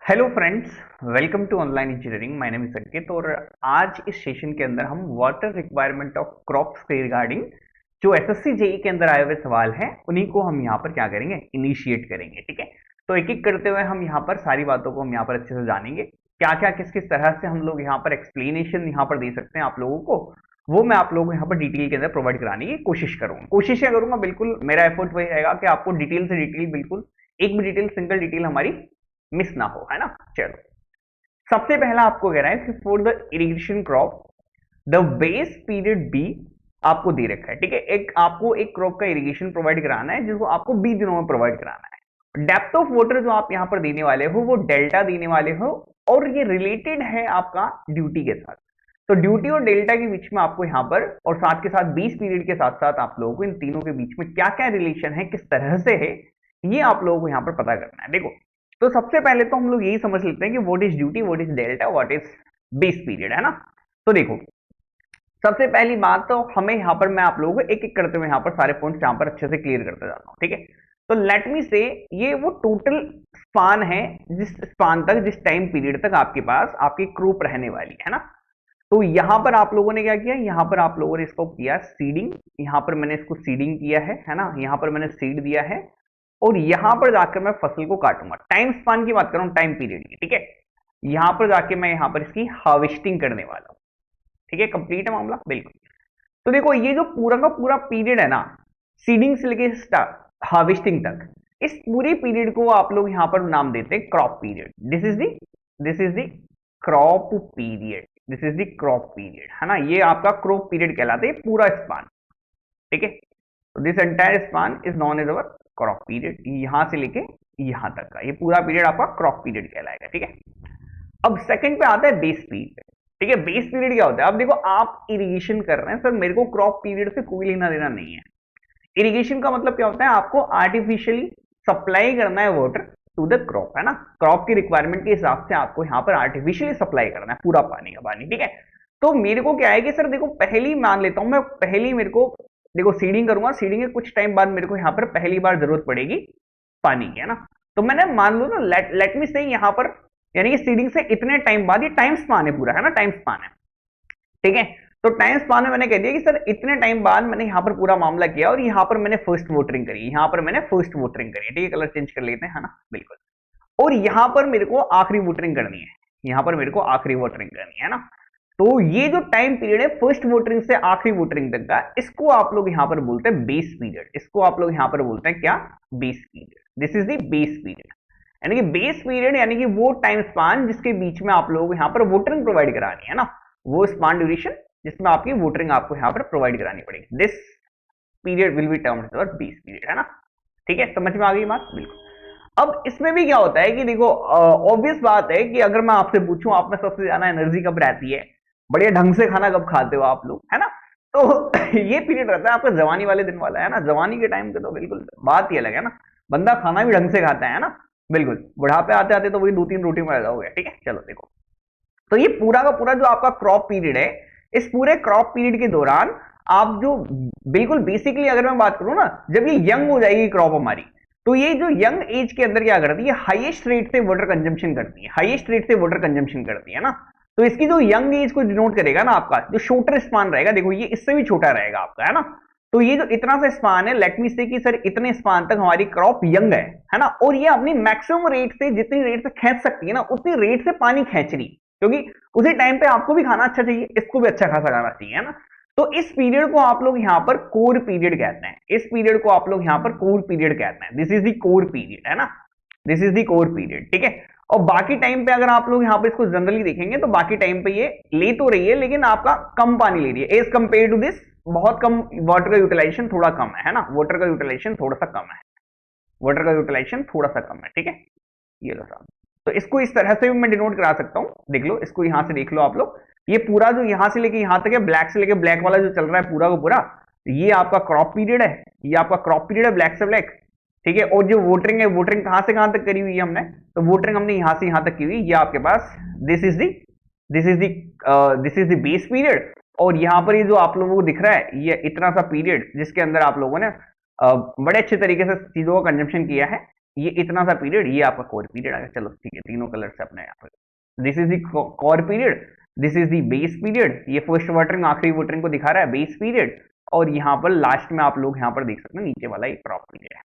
Hello friends, welcome to online engineering. My name is Sanket और आज इस सेशन के अंदर हम वाटर रिक्वायरमेंट ऑफ क्रॉप्स के रिगार्डिंग जो एसएससी जेई के अंदर आए हुए सवाल हैं उन्हीं को हम यहाँ पर क्या करेंगे, इनिशिएट करेंगे। ठीक है, तो एक एक करते हुए हम यहाँ पर सारी बातों को हम यहाँ पर अच्छे से जानेंगे। क्या क्या किस किस तरह से हम लोग यहाँ पर एक्सप्लेनेशन यहाँ पर दे सकते हैं आप लोगों को, वो मैं आप लोगों को यहाँ पर डिटेल के अंदर प्रोवाइड कराने की कोशिश करूंगा। कोशिश क्या करूंगा, बिल्कुल मेरा एफर्ट वही रहेगा कि आपको डिटेल से डिटेल, बिल्कुल एक भी डिटेल, सिंगल डिटेल हमारी मिस ना हो, है ना। चलो, सबसे पहला आपको कह रहा है कि for the irrigation crop the base period B आपको दे रखा है। ठीक है, एक आपको एक क्रॉप का इरिगेशन प्रोवाइड कराना है जिसको आपको 20 दिनों में प्रोवाइड कराना है। डेप्थ ऑफ वाटर जो आप यहां पर देने वाले हो वो डेल्टा देने वाले हो और ये रिलेटेड है आपका ड्यूटी के साथ। तो ड्यूटी और डेल्टा के बीच में आपको यहां पर और साथ के साथ 20 पीरियड के साथ साथ आप लोगों को इन तीनों के बीच में क्या क्या रिलेशन है, किस तरह से है, ये आप लोगों को यहां पर पता करना है। देखो, तो सबसे पहले तो हम लोग यही समझ लेते हैं कि what is duty, what is delta, what is base period, है ना। तो देखो, सबसे पहली बात तो हमें यहाँ पर मैं आप लोगों को एक एक करते हुए यहाँ पर सारे पॉइंट्स यहाँ पर अच्छे से क्लियर करते जाता हूँ। ठीक है, तो लेट मी से ये वो टोटल स्पान है जिस स्पान तक, जिस टाइम पीरियड तक आपके पास आपकी क्रॉप रहने वाली है ना। तो यहां पर आप लोगों ने क्या किया, यहां पर आप लोगों ने इसको किया सीडिंग, यहां पर मैंने इसको सीडिंग किया है ना, यहां पर मैंने सीड दिया है और यहां पर जाकर मैं फसल को काटूंगा। टाइम स्पान की बात कर रहा हूं, टाइम पीरियड की। ठीक है, यहां पर जाके मैं यहां पर इसकी हार्वेस्टिंग करने वाला हूं। ठीक है, कंप्लीट है मामला, बिल्कुल। तो देखो, ये जो पूरा का पूरा पीरियड है ना, सीडिंग से लेके हार्वेस्टिंग तक, इस पूरे पीरियड को आप लोग यहां पर नाम देते हैं crop period. This is the crop period, this is the crop period, है ना। ये आपका क्रॉप पीरियड कहलाता है, पूरा स्पान। ठीक है, तो this entire span is known as our crop period. यहां से लेके यहां तक का ये पूरा पीरियड आपका क्रॉप पीरियड कहलाएगा। ठीक है, अब सेकंड पे आता है बेस पीरियड। ठीक है, बेस पीरियड क्या होता है? अब देखो, आप इरिगेशन कर रहे हैं सर, मेरे को क्रॉप पीरियड से कोई लेना देना नहीं है। इरिगेशन का मतलब क्या होता है? आपको आर्टिफिशियली सप्लाई करना है वाटर टू द क्रॉप, है ना। क्रॉप की रिक्वायरमेंट के हिसाब से आपको यहाँ पर आर्टिफिशियली सप्लाई करना है पूरा पानी का पानी। ठीक है, तो मेरे को क्या है कि सर देखो, पहली मान लेता हूं मैं, पहली मेरे को देखो सीडिंग करूंगा, सीडिंग के कुछ टाइम बाद मेरे को यहाँ पर पहली बार जरूरत पड़ेगी पानी की, है ना। तो मैंने मान लो ना, लेट मी से यहाँ पर, यानी कि सीडिंग से इतने टाइम बाद, ये टाइम स्पान है पूरा, है ना, टाइम स्पान है। ठीक है, तो टाइम स्पान में मैंने कह दिया कि सर इतने टाइम बाद मैंने यहाँ पर पूरा मामला किया और यहाँ पर मैंने फर्स्ट वोटरिंग करी, यहाँ पर मैंने फर्स्ट वोटरिंग करी। ठीक है, कलर चेंज कर लेते हैं, है ना, बिल्कुल। और यहाँ पर मेरे को आखिरी वोटरिंग करनी है, यहाँ पर मेरे को आखिरी वोटरिंग करनी है ना। तो ये जो टाइम पीरियड है फर्स्ट वोटरिंग से आखिरी वोटरिंग तक का, इसको आप लोग यहाँ पर बोलते हैं बेस पीरियड। इसको आप लोग यहाँ पर बोलते हैं क्या? Base period. This is the base period, यानी कि बेस पीरियड यानी कि वो टाइम स्पान जिसके बीच में आप लोगों को यहाँ पर वोटरिंग प्रोवाइड करानी है ना, वो स्पान ड्यूरेशन जिसमें आपकी वोटरिंग आपको यहाँ पर प्रोवाइड करानी पड़ेगी। This period will be termed as base period, है ना। ठीक है, समझ में आ गई बात, बिल्कुल। अब इसमें भी क्या होता है कि देखो, ऑब्वियस बात है कि अगर मैं आपसे पूछूं आप में सबसे ज्यादा एनर्जी कब रहती है, बढ़िया ढंग से खाना कब खाते हो आप लोग, है ना, तो ये पीरियड रहता है आपका जवानी वाले दिन वाला, है ना। जवानी के टाइम पे तो बिल्कुल बात ही अलग है ना, बंदा खाना भी ढंग से खाता है ना, बिल्कुल। बुढ़ापे आते आते तो वही 2-3 रोटी में रह जाओगे। ठीक है, चलो देखो, तो ये पूरा का पूरा जो आपका क्रॉप पीरियड है, इस पूरे क्रॉप पीरियड के दौरान आप जो, बिल्कुल बेसिकली अगर मैं बात करूं ना, जब ये यंग हो जाएगी क्रॉप हमारी, तो ये जो यंग एज के अंदर क्या करती है, हाईएस्ट रेट से वाटर कंजम्पशन करती है, हाईएस्ट रेट से वाटर कंजम्पशन करती है ना। तो इसकी जो यंग एज को डिनोट करेगा ना, आपका जो शॉर्टर स्पान रहेगा, देखो ये इससे भी छोटा रहेगा आपका, है ना। तो ये जो इतना सा स्पान है, लेट मी से कि सर इतने स्पान तक हमारी क्रॉप यंग है ना, और ये अपनी मैक्सिमम रेट से, जितनी रेट से खींच सकती है ना, उतनी रेट से पानी खींच रही, क्योंकि उसी टाइम पे आपको भी खाना अच्छा चाहिए, इसको भी अच्छा खासा खाना चाहिए, है ना। तो इस पीरियड को आप लोग यहाँ पर कोर पीरियड कहते हैं, इस पीरियड को आप लोग यहाँ पर कोर पीरियड कहते हैं। This is the core period, है ना, this is the core period. ठीक है, और बाकी टाइम पे अगर आप लोग यहाँ पे इसको जनरली देखेंगे तो बाकी टाइम पे ये ले तो रही है, लेकिन आपका कम पानी ले रही है एज कंपेयर टू दिस, बहुत कम वाटर का यूटिलाइजेशन थोड़ा कम है ना, वाटर का यूटिलाइजेशन थोड़ा सा कम है, वाटर का यूटिलाइजेशन थोड़ा सा कम है। ठीक है, ये लो साहब, तो इसको इस तरह से भी मैं डिनोट करा सकता हूं, देख लो, इसको यहां से देख लो आप लोग, ये पूरा जो यहां से लेके यहां तक है, ब्लैक से लेके ब्लैक वाला जो चल रहा है पूरा का पूरा, ये आपका क्रॉप पीरियड है, ये आपका क्रॉप पीरियड है, ब्लैक से ब्लैक। ठीक है, और जो वोटरिंग है, वोटरिंग कहां से कहां तक करी हुई है हमने, तो वोटरिंग हमने यहां से यहां तक की हुई, ये आपके पास this is the this is the base period. और यहाँ पर ये जो आप लोगों को दिख रहा है, ये इतना सा पीरियड जिसके अंदर आप लोगों ने बड़े अच्छे तरीके से चीजों का कंजम्पशन किया है, ये इतना सा पीरियड, ये आपका कोर पीरियड आ गया। चलो ठीक है, तीनों कलर से अपने यहाँ पर, this is the core period, this is the base period, ये फर्स्ट वाटरिंग आखिरी वाटरिंग को दिखा रहा है बेस पीरियड, और यहाँ पर लास्ट में आप लोग यहाँ पर देख सकते हैं नीचे वाला एक क्रॉप पीरियड है।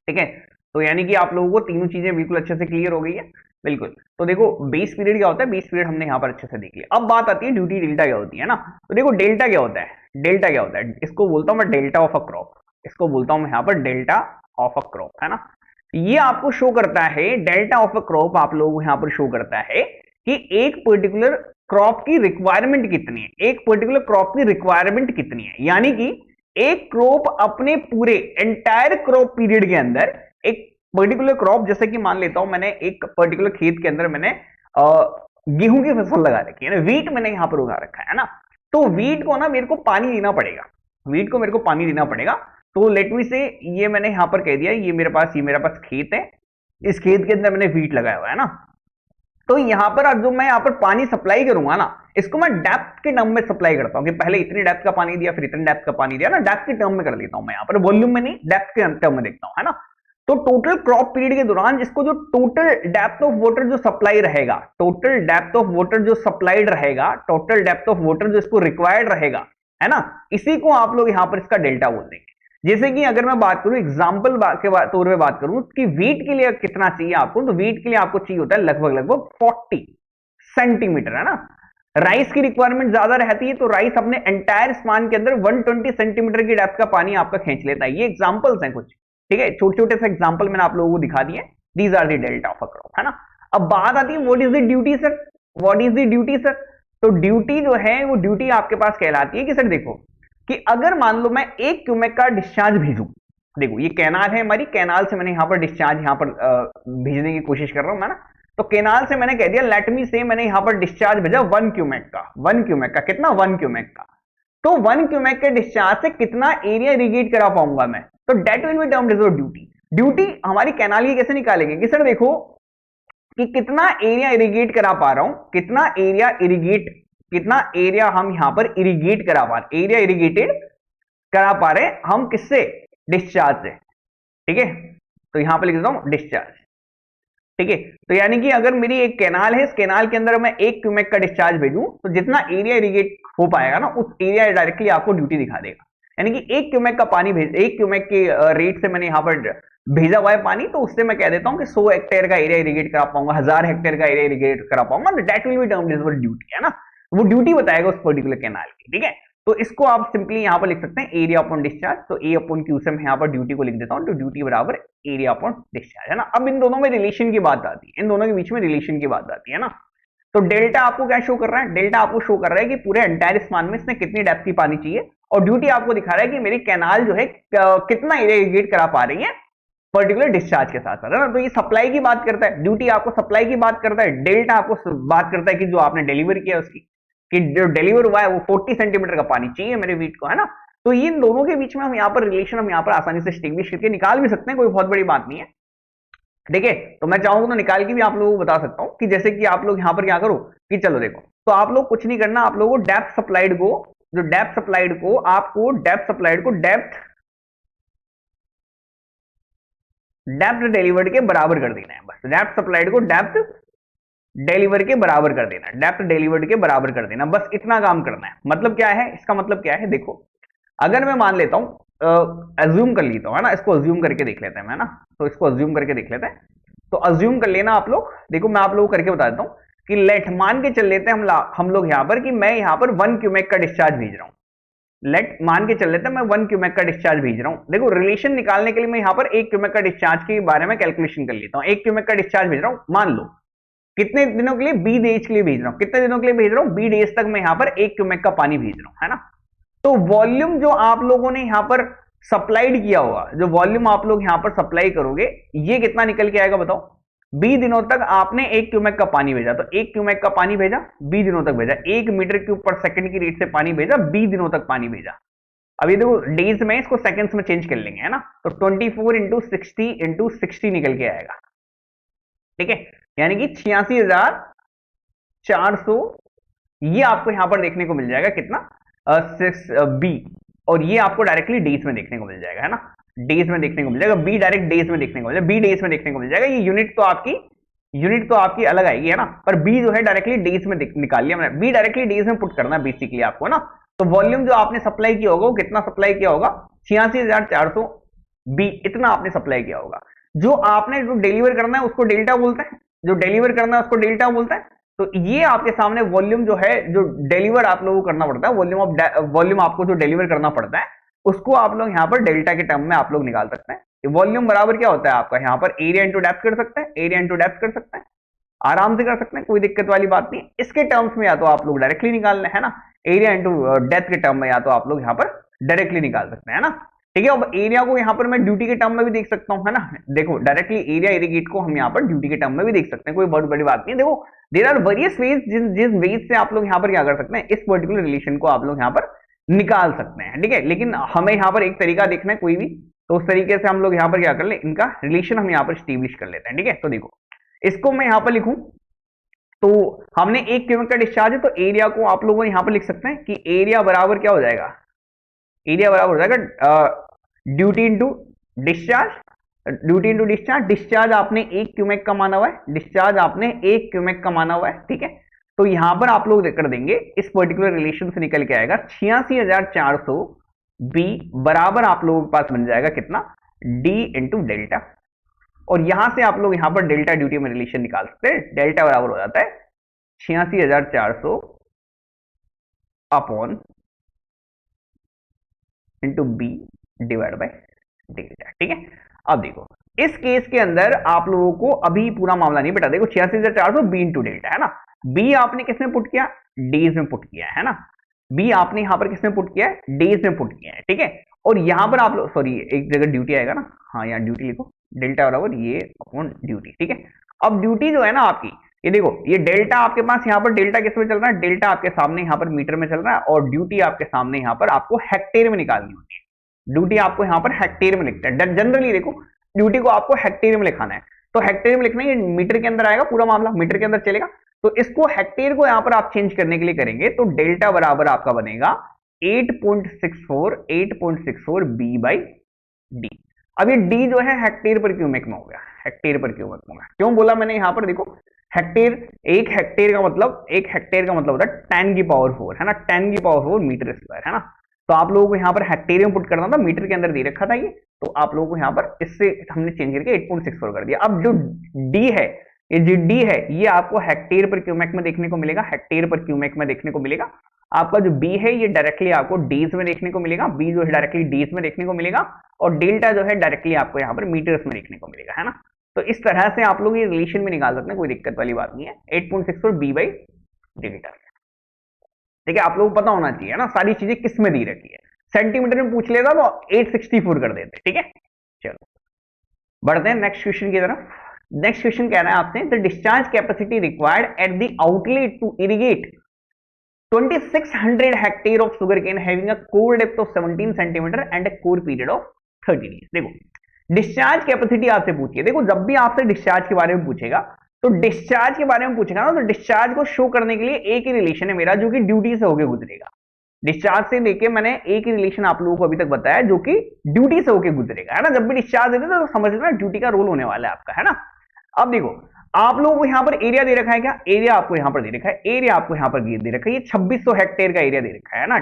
ठीक है, तो यानी कि आप लोगों को तीनों चीजें बिल्कुल अच्छे से क्लियर हो गई है। बिल्कुल, तो देखो बेस पीरियड क्या होता है, बेस पीरियड हमने यहाँ पर अच्छे से देख लिया। अब बात आती है ड्यूटी डेल्टा क्या होती है ना। तो देखो डेल्टा क्या होता है, डेल्टा क्या होता है, इसको बोलता हूं मैं डेल्टा ऑफ अ क्रॉप, इसको बोलता हूं मैं यहाँ पर डेल्टा ऑफ अ क्रॉप, है ना। ये आपको शो करता है, डेल्टा ऑफ अ क्रॉप आप लोगों को यहाँ पर शो करता है कि एक पर्टिकुलर क्रॉप की रिक्वायरमेंट कितनी है, एक पर्टिकुलर क्रॉप की रिक्वायरमेंट कितनी है, यानी कि एक क्रॉप अपने पूरे एंटायर क्रॉप पीरियड के अंदर एक पर्टिकुलर क्रॉप, जैसे कि मान लेता हूं मैंने एक पर्टिकुलर खेत के अंदर मैंने गेहूं की फसल लगा रखी है ना, वीट मैंने यहां पर उगा रखा है ना, तो वीट को ना मेरे को पानी देना पड़ेगा, वीट को मेरे को पानी देना पड़ेगा। तो लेट मी से ये मैंने यहां पर कह दिया, ये मेरे पास खेत है, इस खेत के अंदर मैंने वीट लगाया हुआ है ना, तो यहां पर जो मैं यहां पर पानी सप्लाई करूंगा ना, इसको मैं डेप्थ के टर्म में सप्लाई करता हूं कि पहले इतनी डेप्थ का पानी दिया, फिर इतने डेप्थ का पानी दिया ना, डेप्थ के टर्म में कर देता हूं मैं, यहां पर वॉल्यूम में नहीं, डेप्थ के टर्म में देखता हूं, है ना। तो टोटल क्रॉप पीरियड के दौरान जिसको जो टोटल डेप्थ ऑफ वाटर जो सप्लाई रहेगा, टोटल डेप्थ ऑफ वाटर जो सप्लाइड रहेगा, टोटल डेप्थ ऑफ वाटर जो इसको रिक्वायर्ड रहेगा, है ना, इसी को आप लोग यहां पर इसका डेल्टा बोल देंगे। जैसे कि अगर मैं बात करूं एग्जांपल के तौर पे बात करूं कि वीट के लिए कितना चाहिए आपको, तो वीट के लिए आपको चाहिए होता है लगभग 40 सेंटीमीटर, है ना। राइस की रिक्वायरमेंट ज्यादा रहती है, तो राइस अपने एंटायर स्पान के अंदर 120 सेंटीमीटर की डेप्थ का पानी आपका खींच लेता है। ये एग्जांपल्स हैं कुछ, ठीक है, छोटे छोटे से एग्जांपल मैंने आप लोगों को दिखा दिए, these are the delta of a crop, है ना। अब बात आती है what is the duty sir, what is the duty sir. तो ड्यूटी जो है वो ड्यूटी आपके पास कहलाती है कि सर देखो कि अगर मान लो मैं 1 क्यूमेक का डिस्चार्ज भेजूं, देखो ये कैनाल है हमारी, कैनाल से मैंने यहां पर डिस्चार्ज यहां पर भेजने की कोशिश कर रहा हूं मैं ना, तो कैनाल से मैंने कह दिया लेट मी से मैंने यहां पर डिस्चार्ज भेजा 1 क्यूमेक का, 1 क्यूमेक का कितना, 1 क्यूमेक का, तो 1 क्यूमेक के डिस्चार्ज से कितना एरिया इरिगेट करा पाऊंगा मैं, तो that will be termed as duty. Duty हमारी कैनाल की कैसे निकालेंगे कि सर देखो कि कितना एरिया इरिगेट करा पा रहा हूं, कितना एरिया इरिगेट, कितना एरिया हम यहां पर इरिगेट करा पा रहे, एरिया इरिगेटेड करा पा रहे हम किससे, डिस्चार्ज से, ठीक है। तो यहां पर लिख देता हूं डिस्चार्ज, ठीक है। तो यानी कि अगर मेरी एक कैनाल है, इस कैनाल के अंदर मैं 1 क्यूमेक का डिस्चार्ज भेजूं, तो जितना एरिया इरिगेट हो पाएगा ना, उस एरिया डायरेक्टली आपको ड्यूटी दिखा देगा। यानी कि 1 क्यूमेक का पानी भेज, 1 क्यूमेक के रेट से मैंने यहां पर भेजा हुआ है पानी, तो उससे मैं कह देता हूं कि 100 हेक्टेयर का एरिया इरिगेट करा पाऊंगा, 1000 हेक्टेयर का एरिया इरिगेट करा पाऊंगा, that will be termed as duty, है ना। वो ड्यूटी बताएगा उस पर्टिकुलर कैनाल की, ठीक है। तो इसको आप सिंपली यहां पर लिख सकते हैं एरिया अपॉन डिस्चार्ज, तो ए अपॉन क्यू से मैं यहां पर ड्यूटी को लिख देता हूं, तो ड्यूटी बराबर एरिया अपॉन डिस्चार्ज, है ना। अब इन दोनों में रिलेशन की बात आती है, इन दोनों के बीच में रिलेशन की बात आती है ना। तो डेल्टा आपको क्या शो कर रहा है, डेल्टा आपको शो कर रहा है कि पूरे एंटायर स्पान में इसने कितनी डेप्थ की पानी चाहिए, और ड्यूटी आपको दिखा रहा है कि मेरी कैनाल जो है कितना एरिया इरिगेट करा पा रही है पर्टिकुलर डिस्चार्ज के साथ साथ, है ना। तो ये सप्लाई की बात करता है, ड्यूटी आपको सप्लाई की बात करता है, डेल्टा आपको बात करता है कि जो आपने डिलीवर किया उसकी, कि जो डिलीवर हुआ है वो 40 सेंटीमीटर का पानी चाहिए मेरे वीट को, है ना। तो इन दोनों के बीच में हम यहाँ पर रिलेशन हम यहाँ पर आसानी से स्टेब्लिश करके निकाल भी सकते हैं, कोई बहुत बड़ी बात नहीं है, ठीक है। तो मैं चाहूंगा तो निकाल के भी आप लोगों को बता सकता हूं कि जैसे कि आप लोग यहाँ पर क्या करो कि चलो देखो, तो आप लोग कुछ नहीं करना, आप लोगों को डेप्थ सप्लाइड को, जो डेप्थ सप्लाइड को आपको डेप्थ सप्लाइड को डेप्थ डिलीवर्ड के बराबर कर देना है, बस डेप्थ सप्लाइड को डेप्थ डिलीवर के बराबर कर देना, डेप्थ डिलीवर्ड के बराबर कर देना, बस इतना काम करना है। मतलब क्या है इसका, मतलब क्या है, देखो अगर मैं मान लेता हूं, अज्यूम कर लेता हूं, है ना, इसको अज्यूम करके देख लेते हैं, है ना। तो इसको अज्यूम करके देख लेते हैं, तो अज्यूम कर लेना आप लोग, देखो मैं आप लोगों को करके बता देता हूं कि लेट मान के चल लेते हैं हम लोग यहां पर कि मैं यहां पर 1 क्यूमेक का डिस्चार्ज भेज रहा हूं, लेट मान के चल लेते हैं मैं 1 क्यूमेक का डिस्चार्ज भेज रहा हूं। देखो रिलेशन निकालने के लिए मैं यहां पर 1 क्यूमेक का डिस्चार्ज के बारे में कैलकुलेशन कर लेता हूं। 1 क्यूमेक का डिस्चार्ज भेज रहा हूं, मान लो कितने दिनों के लिए, 20 डेज के लिए भेज रहा हूं, कितने दिनों के लिए भेज रहा हूं, 20 डेज तक मैं यहां पर 1 क्यूमेक का पानी भेज रहा हूं, है ना। तो वॉल्यूम जो आप लोगों ने यहां पर सप्लाइड किया होगा, जो वॉल्यूम आप लोग यहां पर सप्लाई करोगे, ये कितना निकल के आएगा बताओ। 20 दिनों तक आपने 1 क्यूमेक का पानी भेजा, तो 1 क्यूमेक का पानी भेजा, 20 दिनों तक भेजा, 1 मीटर क्यूब पर सेकंड की रेट से पानी भेजा, 20 दिनों तक पानी भेजा। अब ये देखो डेज में इसको सेकंड्स में चेंज कर लेंगे, है ना। तो 24 इंटू 60 इंटू 60 निकल के आएगा, ठीक है, यानी कि 86,400, ये आपको यहां पर देखने को मिल जाएगा कितना, 6 बी, और ये आपको डायरेक्टली डेज में देखने को मिल जाएगा, है ना। डेज में देखने को मिल जाएगा, बी डायरेक्ट डेज में देखने को मिल जाएगा, बी डेज में देखने को मिल जाएगा। ये यूनिट तो आपकी अलग आएगी है ना, पर बी जो है डायरेक्टली डेज में निकाल लिया मैंने, बी डायरेक्टली डेज में पुट करना बेसिकली आपको ना। तो वॉल्यूम जो आपने सप्लाई किया होगा वो कितना सप्लाई किया होगा, 86,400 बी, इतना आपने सप्लाई किया होगा। जो आपने जो डिलीवर करना है उसको डेल्टा बोलते हैं, जो डिलीवर करना है उसको डेल्टा बोलते हैं। तो ये आपके सामने वॉल्यूम जो है, जो डिलीवर आप लोगों को करना पड़ता है, वॉल्यूम आपको जो डिलीवर करना पड़ता है उसको आप लोग यहाँ पर डेल्टा के टर्म में आप लोग निकाल सकते हैं। वॉल्यूम बराबर क्या होता है आपका, यहाँ पर एरिया इंटू डेप्थ कर सकते हैं, एरिया इंटू डेप्थ कर सकते हैं, आराम से कर सकते हैं, कोई दिक्कत वाली बात नहीं। इसके टर्म्स में या तो आप लोग डायरेक्टली निकाल लें है ना, एरिया इंटू डेप्थ के टर्म में या तो आप लोग यहाँ पर डायरेक्टली निकाल सकते हैं ना। ठीक है, अब एरिया को यहाँ पर मैं ड्यूटी के टर्म में भी देख सकता हूँ है ना। देखो डायरेक्टली एरिया इरिगेट को हम यहाँ पर ड्यूटी के टर्म में भी देख सकते हैं, कोई बहुत बड़ी बात नहीं। देखो देयर आर वेरियस वेज, जिस वेज से आप लोग यहाँ पर क्या कर सकते हैं, इस पर्टिकुलर रिलेशन को आप लोग यहाँ पर निकाल सकते हैं। ठीक है, लेकिन हमें यहाँ पर एक तरीका देखना है कोई भी, तो उस तरीके से हम लोग यहाँ पर क्या कर ले, इनका रिलेशन हम यहाँ पर स्टेब्लिश कर लेते हैं। ठीक है, तो देखो इसको मैं यहाँ पर लिखूं, तो हमने एक क्यूबिक का डिस्चार्ज है, तो एरिया को आप लोगों यहाँ पर लिख सकते हैं कि एरिया बराबर क्या हो जाएगा, एरिया बराबर हो जाएगा duty into discharge, duty into discharge. Discharge आपने एक क्यूमेक का माना हुआ है, डिस्चार्ज आपने एक क्यूमेक का माना हुआ है। ठीक है, तो यहां पर आप लोग कर देंगे, इस पर्टिकुलर रिलेशन से निकल के आएगा 86,400 बी बराबर आप लोगों के पास बन जाएगा कितना, डी इंटू डेल्टा। और यहां से आप लोग यहां पर डेल्टा ड्यूटी में रिलेशन निकाल सकते हैं। डेल्टा बराबर हो जाता है 86,400 upon into B divide by delta. ठीक है, अब देखो इस केस के अंदर आप लोगों को अभी पूरा मामला नहीं बेटा, देखो 86,400 बी इंटू डेल्टा है ना, बी आपने किसमें पुट किया, डेज में पुट किया है ना, बी आपने यहां पर किसमें पुट किया है, डेज में पुट किया है। ठीक है, और यहां पर आप लोग सॉरी एक जगह ड्यूटी आएगा ना, हाँ यहाँ ड्यूटी लिखो, डेल्टा बराबर ये अपॉन ड्यूटी। ठीक है, अब ड्यूटी जो है ना आपकी, ये देखो ये डेल्टा आपके पास यहाँ पर डेल्टा किस में चल रहा है, डेल्टा आपके सामने यहाँ पर मीटर में चल रहा है, और ड्यूटी आपके सामने यहाँ पर आपको हेक्टेयर में निकालनी होती है। ड्यूटी आपको यहाँ पर हेक्टेयर में लिखते हैं जनरली, देखो ड्यूटी को आपको हेक्टेयर में लिखाना है, तो हेक्टेयर में लिखना है, ये मीटर के अंदर आएगा, पूरा मामला मीटर के अंदर चलेगा। तो इसको हेक्टेयर को यहाँ पर आप चेंज करने के लिए करेंगे, तो डेल्टा बराबर आपका बनेगा 8.64 बी बाई डी। अब ये डी जो है हेक्टेयर पर क्यूमेक में हो गया, हेक्टेयर पर क्यूमेक में हो गया। क्यों बोला मैंने यहाँ पर, देखो हेक्टेयर, एक हेक्टेयर का मतलब होता है 10 की पावर 4 है ना, 10 की पावर 4 मीटर स्क्वायर है ना। तो आप लोगों को यहाँ पर हेक्टेयर में पुट करना था, मीटर के अंदर दे रखा था ये, तो आप लोगों को यहाँ पर इससे हमने चेंज करके 8.64 कर दिया। अब जो डी है, ये जो डी है ये आपको हेक्टेयर पर क्यूमेक में देखने को मिलेगा, हेक्टेयर पर क्यूमेक में देखने को मिलेगा। आपका जो बी है ये डायरेक्टली आपको डेज में देखने को मिलेगा, बी जो है डायरेक्टली डेज में देखने को मिलेगा, और डेल्टा जो है डायरेक्टली आपको यहाँ पर मीटर्स में देखने को मिलेगा है ना। तो इस तरह से आप लोग ये रिलेशन में निकाल सकते हैं, कोई दिक्कत वाली बात नहीं है, 8.64 बी बाई डेल्टा। ठीक है, आप लोगों को पता होना चाहिए ना सारी चीजें किस में दी रखी है, सेंटीमीटर में पूछ लेगा तो 864 कर देते। ठीक है, चलो बढ़ते हैं नेक्स्ट क्वेश्चन की तरफ। नेक्स्ट क्वेश्चन कह रहा है आपसे, the discharge capacity required at the outlet to irrigate 2600 hectare of sugarcane having a kor depth of 17 centimeter and a kor period of 30 days. देखो डिस्चार्ज कैपेसिटी आपसे पूछिए, देखो जब भी आपसे डिस्चार्ज के बारे में पूछेगा, तो डिस्चार्ज के बारे में पूछेगा ना, तो डिस्चार्ज को शो करने के लिए एक ही रिलेशन है मेरा, जो कि ड्यूटी से होकर गुजरेगा। डिस्चार्ज से लेके मैंने एक ही रिलेशन आप लोगों को अभी तक बताया, जो कि ड्यूटी से होकर गुजरेगा है ना। जब भी डिस्चार्ज देते तो समझ लेना ड्यूटी का रोल होने वाला है आपका है ना। अब देखो आप लोगों को यहाँ पर एरिया दे रखा है, क्या एरिया आपको यहाँ पर दे रखा है, एरिया आपको यहाँ पर दे रखा है, ये 2600 हेक्टेयर का एरिया दे रखा है ना।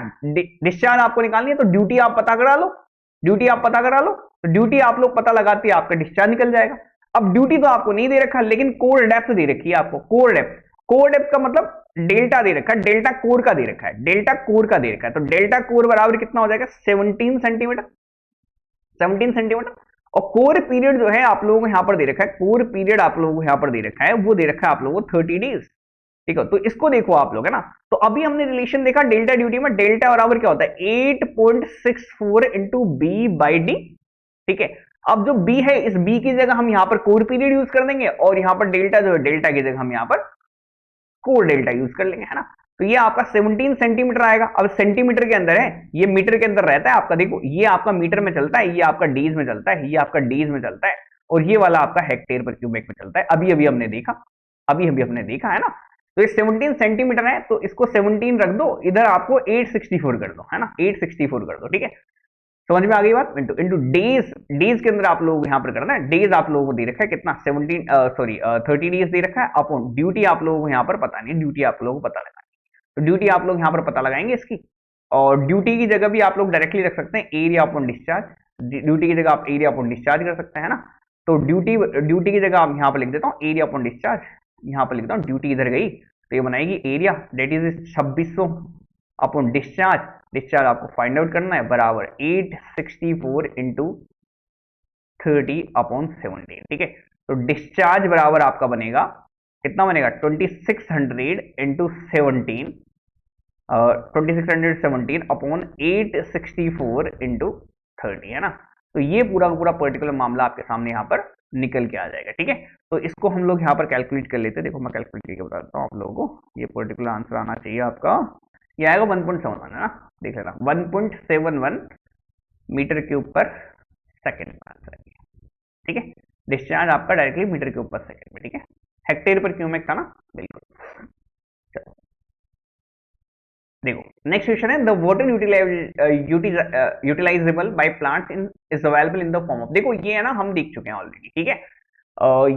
डिस्चार्ज आपको निकालनी है, तो ड्यूटी आप पता करा लो, ड्यूटी आप पता करा लो, तो ड्यूटी आप लोग पता लगाते हैं, आपका डिस्चार्ज निकल जाएगा। अब ड्यूटी तो आपको नहीं दे रखा, लेकिन कोर डेप्थ दे रखी है आपको, कोर डेप्थ, कोर डेप्थ का मतलब डेल्टा दे रखा है, डेल्टा कोर का दे रखा है, डेल्टा कोर का दे रखा है, तो डेल्टा कोर बराबर कितना हो जाएगा, 17 सेंटीमीटर, 17 सेंटीमीटर। और कोर पीरियड जो है आप लोगों को यहां पर दे रखा है, कोर पीरियड आप लोगों को यहां पर दे रखा है, वो दे रखा है आप लोगों को 30 डेज। ठीक है, तो इसको देखो आप लोग है ना। तो अभी हमने रिलेशन देखा डेल्टा ड्यूटी में, डेल्टा बराबर क्या होता है 8.64 इंटू बी बाई डी। ठीक है, अब जो बी है, इस बी की जगह हम यहां पर कोर पीरियड यूज कर देंगे, और यहां पर डेल्टा जो है, डेल्टा की जगह हम यहां पर कोर डेल्टा यूज कर लेंगे है ना। तो ये आपका 17 सेंटीमीटर आएगा। अब सेंटीमीटर के अंदर है, ये मीटर के अंदर रहता है आपका, देखो ये आपका मीटर में चलता है, ये आपका डेज में चलता है, ये आपका डेज में चलता है, और ये वाला आपका हेक्टेयर पर क्यूबिक में चलता है। अभी अभी हमने देखा, अभी अभी हमने देखा है ना। तो ये 17 सेंटीमीटर है, तो इसको 17 रख दो, इधर आपको 864 कर दो है ना, 864 कर दो। ठीक है, समझ में आ गई बात। इंटू इंटू डेज, डेज के अंदर आप लोग यहाँ पर करना है, डेज आप लोगों को दे रखा है कितना 30 डेज दे रखा है। अपॉन ड्यूटी आप लोगों को यहाँ पर पता नहीं, ड्यूटी आप लोगों को पता लगानी है, तो ड्यूटी आप लोग यहाँ पर पता लगाएंगे इसकी। और ड्यूटी की जगह भी आप लोग डायरेक्टली रख सकते हैं एरिया अपॉन डिस्चार्ज, ड्यूटी की जगह आप एरिया अपॉन डिस्चार्ज कर सकते हैं ना। तो ड्यूटी ड्यूटी की जगह आप यहाँ पर लिख देता हूँ एरिया अपॉन डिस्चार्ज, यहाँ पर लिखता हूँ ड्यूटी इधर गई तो ये बनाएगी area, that is 2600 upon discharge, discharge आपको फाइंड आउट करना है बराबर 864 इंटू 30 अपॉन 17, ठीक है। तो डिस्चार्ज बराबर आपका बनेगा कितना बनेगा 2600 इंटू 17, 2617 अपॉन 864 इंटू 30, है ना। तो ये पूरा का पूरा पर्टिकुलर मामला आपके सामने यहाँ पर निकल के आ जाएगा, ठीक है। तो इसको हम लोग यहाँ पर कैलकुलेट कर लेते हैं। देखो मैं कैलकुलेट करके बताता हूँ आप लोगों को, ये पर्टिकुलर आंसर आना चाहिए आपका, ये आएगा 1.71, है ना, देख लेना 1.71 मीटर क्यूब पर सेकेंड में आंसर है, ठीक है। डिस्चार्ज आपका डायरेक्टली मीटर क्यूब पर सेकेंड में, ठीक है। हेक्टेयर पर क्यूमेक था ना, बिल्कुल। चलो देखो नेक्स्ट क्वेश्चन है, the water utilizable by plants is available in the form of, देखो ये है ना हम देख चुके हैं ऑलरेडी, ठीक है।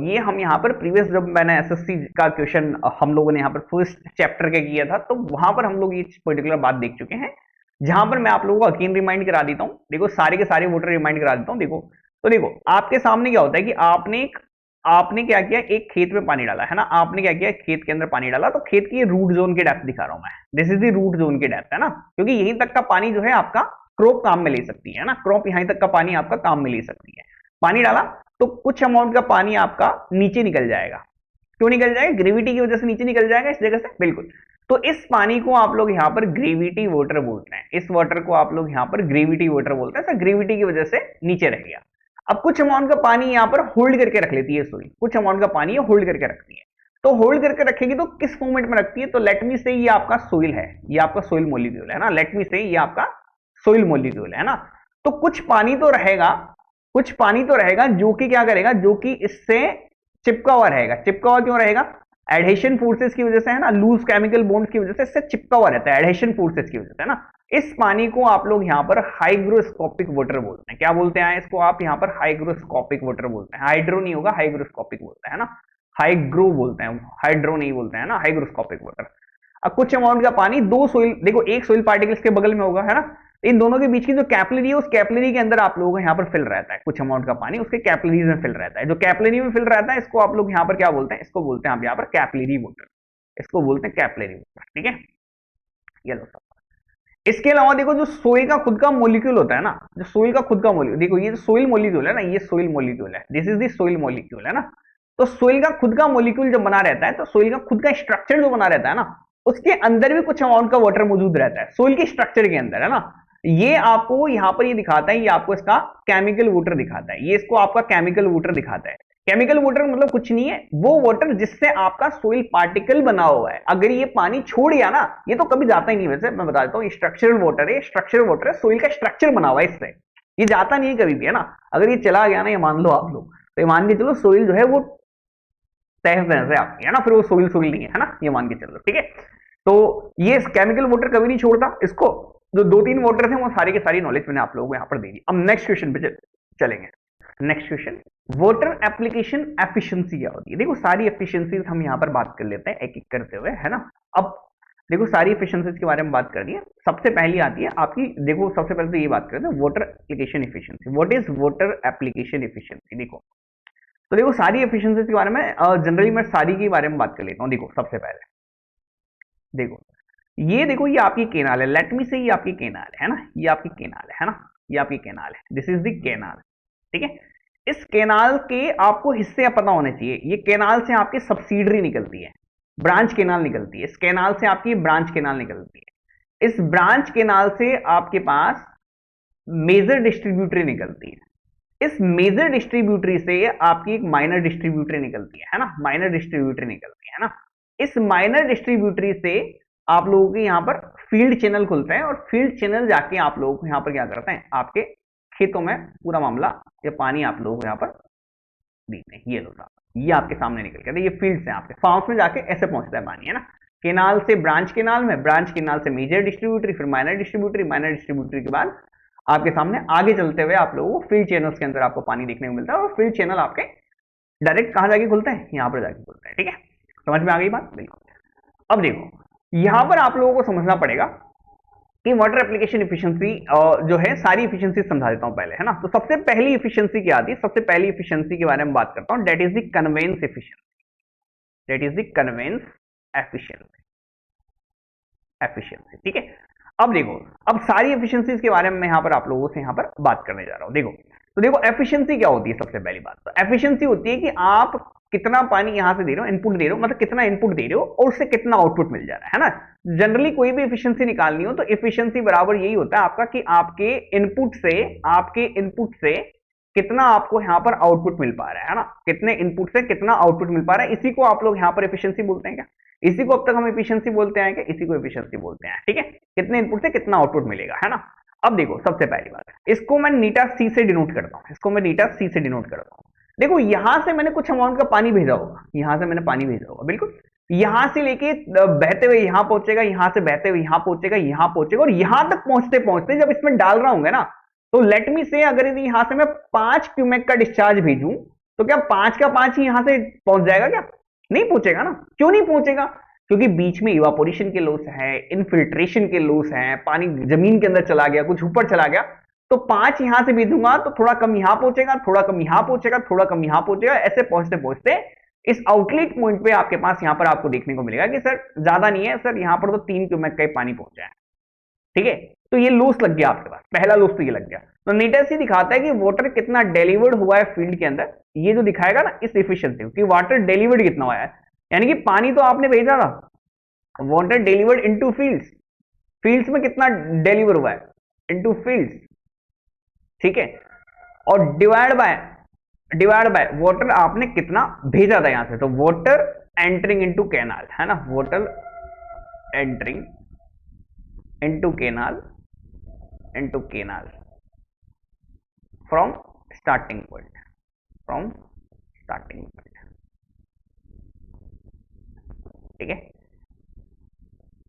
ये हम यहाँ पर प्रीवियस जब मैंने एसएससी का क्वेश्चन हम लोगों ने यहाँ पर फर्स्ट चैप्टर का किया था, तो वहां पर हम लोग ये पर्टिकुलर बात देख चुके हैं, जहां पर मैं आप लोगों को अगेन रिमाइंड करा देता हूँ। देखो सारे के सारे वाटर रिमाइंड करा देता हूँ। देखो तो देखो आपके सामने क्या होता है कि आपने क्या किया, एक खेत में पानी डाला है ना, आपने क्या किया खेत के अंदर पानी डाला, तो खेत की रूट जोन की डेप्थ दिखा रहा हूं मैं, this is the root zone की डेप्थ, है ना, क्योंकि यहीं तक का पानी जो है आपका क्रॉप काम में ले सकती है ना, क्रॉप यहीं तक का पानी आपका काम में ले सकती है। पानी डाला तो कुछ अमाउंट का पानी आपका नीचे निकल जाएगा, क्यों निकल जाएगा, ग्रेविटी की वजह से नीचे निकल जाएगा इस जगह से, बिल्कुल। तो इस पानी को आप लोग यहाँ पर ग्रेविटी वाटर बोलते हैं, इस वाटर को आप लोग यहाँ पर ग्रेविटी वाटर बोलते हैं, तो ग्रेविटी की वजह से नीचे रह गया। अब कुछ अमाउंट का पानी यहाँ पर होल्ड करके रख लेती है सोइल, कुछ अमाउंट का पानी होल्ड करके रखती है, तो होल्ड करके रखेगी तो किस फॉर्मेट में रखती है, तो लेट मी से ये आपका सोइल है, ये आपका सोइल मॉलिक्यूल है ना, लेट मी से ये आपका सोइल मॉलिक्यूल है ना। तो कुछ पानी तो रहेगा, कुछ पानी तो रहेगा जो कि क्या करेगा, जो कि इससे चिपका हुआ रहेगा। चिपका हुआ क्यों रहेगा, एडहेशन फोर्सेस की वजह से, है ना, लूज केमिकल बॉन्ड की वजह से इससे चिपका हुआ रहता है, एडहेशन फोर्सेस की वजह से, है ना। इस पानी को आप लोग यहाँ पर हाइग्रोस्कोपिक वाटर बोलते हैं, क्या बोलते हैं इसको आप यहाँ पर हाइग्रोस्कोपिक वाटर बोलते हैं, हाइड्रो नहीं होगा, हाइग्रोस्कोपिक बोलते हैं ना, हाइग्रो बोलते हैं, हाइड्रो नहीं बोलते हैं ना, हाइग्रोस्कोपिक वाटर। अब कुछ अमाउंट का पानी दो सोइल, देखो एक सोइल पार्टिकल्स के बगल में होगा, है ना, इन दोनों के बीच की जो कैपिलरी है उस कैपिलरी के अंदर आप लोगों को यहाँ पर फिल रहता है, कुछ अमाउंट का पानी उसके कैपिलरीज में फिल रहता है, जो कैपिलरी में फिल रहता है इसको आप लोग यहाँ पर क्या बोलते हैं, इसको बोलते हैं आप यहाँ पर कैपिलरी वाटर, इसको बोलते हैं कैपिलरी वाटर, ठीक है। ये लो सब। इसके अलावा देखो जो सोइल का खुद का मॉलिक्यूल होता है ना, जो सोइल का खुद का मॉलिक्यूल, देखो ये जो सोइल मॉलिक्यूल है ना, ये सोइल मॉलिक्यूल है, this is the soil molecule, है ना। तो सोइल का खुद का मॉलिक्यूल जब बना रहता है, तो सोइल का खुद का स्ट्रक्चर जो बना रहता है ना, उसके अंदर भी कुछ अमाउंट का वाटर मौजूद रहता है सोइल के स्ट्रक्चर के अंदर, है ना। ये आपको यहाँ पर ये दिखाता है, ये आपको इसका केमिकल वाटर दिखाता है, ये इसको आपका केमिकल वाटर दिखाता है। केमिकल वाटर मतलब कुछ नहीं है, वो वाटर जिससे आपका सोइल पार्टिकल बना हुआ है। अगर ये पानी छोड़ गया ना, ये तो कभी जाता ही नहीं, वैसे मैं बता देता हूँ, स्ट्रक्चरल वाटर है, स्ट्रक्चरल वाटर है, सोइल का स्ट्रक्चर बना हुआ है, इससे ये जाता नहीं है कभी भी, है ना। अगर ये चला गया ना, ये मान लो आप लोग, तो ये मान के चलो सोइल जो है वो तहस नहस है आपकी, है ना, फिर वो सोइल सोइल नहीं है ना, ये मान के चलो, ठीक है। तो ये केमिकल वाटर कभी नहीं छोड़ता इसको, जो दो तीन वाटर थे वो सारी के सारी नॉलेज मैंने आप लोगों को यहाँ पर दे दी। अब नेक्स्ट क्वेश्चन पे चलेंगे। Next question, water application efficiency क्या होती है। देखो सारी एफिशिएंसीज हम यहाँ पर बात कर लेते हैं एक एक करते हुए, है ना। अब देखो सारी एफिशिएंसीज के बारे में बात करनी है। सबसे पहली आती है आपकी, देखो सबसे पहले तो ये बात करते हैं water application efficiency. What is water application efficiency. देखो तो देखो सारी एफिशिएंसीज के बारे में जनरली मैं सारी के बारे में बात कर लेता हूँ। देखो सबसे पहले देखो ये आपकी केनाल है, लेट मी से ये आपकी केनाल है ना, ये आपकी केनाल है ना, ये आपकी केनाल है, दिस इज द केनाल, ठीक है। इस केनाल के आपको हिस्से पता होने चाहिए। ये केनाल से आपकी सब्सिडरी निकलती है, ब्रांच केनाल निकलती है, इस केनाल से आपकी ब्रांच केनाल निकलती है, इस ब्रांच केनाल से आपके पास मेजर डिस्ट्रीब्यूटरी निकलती है, इस मेजर डिस्ट्रीब्यूटरी से आपकी एक माइनर डिस्ट्रीब्यूटरी निकलती है ना, माइनर डिस्ट्रीब्यूटरी निकलती है ना। इस माइनर डिस्ट्रीब्यूटरी से आप लोगों के यहाँ पर फील्ड चैनल खुलते हैं, और फील्ड चैनल जाके आप लोगों को यहाँ पर क्या करते हैं, आपके खेतों में पूरा मामला, ये पानी आप लोगों को यहाँ पर देते हैं। ये लो साहब, ये आपके सामने निकल के, ये फील्ड से आपके फार्म्स में जाके ऐसे पहुंचता है पानी, है ना। केनाल से ब्रांच केनाल में, ब्रांच केनाल से मेजर डिस्ट्रीब्यूटरी, फिर माइनर डिस्ट्रीब्यूटरी, माइनर डिस्ट्रीब्यूटरी के बाद आपके सामने आगे चलते हुए आप लोगों को फील्ड चैनल्स के अंदर आपको पानी देखने को मिलता है, और फील्ड चैनल आपके डायरेक्ट कहां जाके खुलते हैं, यहां पर जाके खुलते हैं। ठीक है, समझ में आ गई बात? बिल्कुल। अब देखो यहां पर आप लोगों को समझना पड़ेगा कि वाटर एप्लीकेशन इफिशिएंसी जो है, सारी इफिशिएंसी समझा देता हूं पहले, है ना। तो सबसे पहली इफिशिएंसी क्या आती है, सबसे पहली इफिशिएंसी के बारे में बात करता हूं, that is the conveyance efficiency. That is the conveyance efficiency, efficiency. ठीक है, अब देखो, अब सारी एफिशिएंसीज के बारे में मैं यहां पर आप लोगों से यहां पर बात करने जा रहा हूं। देखो, तो देखो एफिशिएंसी क्या होती है, सबसे पहली बात तो एफिशिएंसी होती है कि आप कितना पानी यहां से दे रहे हो, इनपुट दे रहे हो, मतलब कितना इनपुट दे रहे हो और उससे कितना आउटपुट मिल जा रहा है ना। जनरली कोई भी एफिशिएंसी निकालनी हो तो एफिशिएंसी बराबर यही होता है आपका कि आपके इनपुट से कितना आपको यहां पर आउटपुट मिल पा रहा है ना, कितने इनपुट से कितना आउटपुट मिल पा रहा है, इसी को आप लोग यहां पर एफिशिएंसी बोलते हैं क्या? इसी को अब तक हम एफिशिएंसी बोलते हैं कि इसी को एफिशिएंसी बोलते हैं। ठीक है, कितने इनपुट से कितना आउटपुट मिलेगा, है ना। अब देखो सबसे पहली बात, इसको मैं नीटा सी से डिनोट करता हूं, इसको मैं नीटा सी से डिनोट करता हूं। देखो यहां से मैंने कुछ अमाउंट का पानी भेजा होगा, यहां से मैंने पानी भेजा होगा, बिल्कुल यहां से लेके बहते हुए यहां पहुंचेगा, यहां से बहते हुए यहां पहुंचेगा, यहां पहुंचेगा, और यहां तक पहुंचते पहुंचते जब इसमें डाल रहा हूँ ना, तो लेट मी से अगर यदि यहां से मैं 5 क्यूमेक का डिस्चार्ज भेजूं तो क्या 5 का 5 ही यहां से पहुंच जाएगा क्या? नहीं पहुंचेगा ना। क्यों नहीं पहुंचेगा? क्योंकि बीच में इवापोरेशन के लॉस है, इनफिल्ट्रेशन के लॉस है, पानी जमीन के अंदर चला गया, कुछ ऊपर चला गया, तो 5 यहां से भेजूंगा तो थोड़ा कम यहां पहुंचेगा, थोड़ा कम यहां पहुंचेगा, थोड़ा कम यहां पहुंचेगा, ऐसे पहुंचते पहुंचते इस आउटलेट पॉइंट पे आपके पास यहां पर आपको देखने को मिलेगा कि सर ज्यादा नहीं है सर, यहां पर तो 3 क्यूमेक का ही पानी पहुंचा है। ठीक है, तो ये लॉस लग गया आपके पास, पहला लॉस तो ये लग गया। तो नीटस ही दिखाता है कि वाटर कितना डिलीवर्ड हुआ है फील्ड के अंदर, ये जो दिखाएगा ना इस एफिशिएंसी कि वाटर डिलीवर्ड कितना हुआ है, यानी कि पानी तो आपने भेजा था, water delivered into fields, fields में कितना डिलीवर हुआ है इनटू फील्ड्स। ठीक है, और डिवाइड बाय वाटर आपने कितना भेजा था यहां से, तो वाटर एंटरिंग इनटू कैनाल, है ना, water entering into canal from starting point, ठीक है,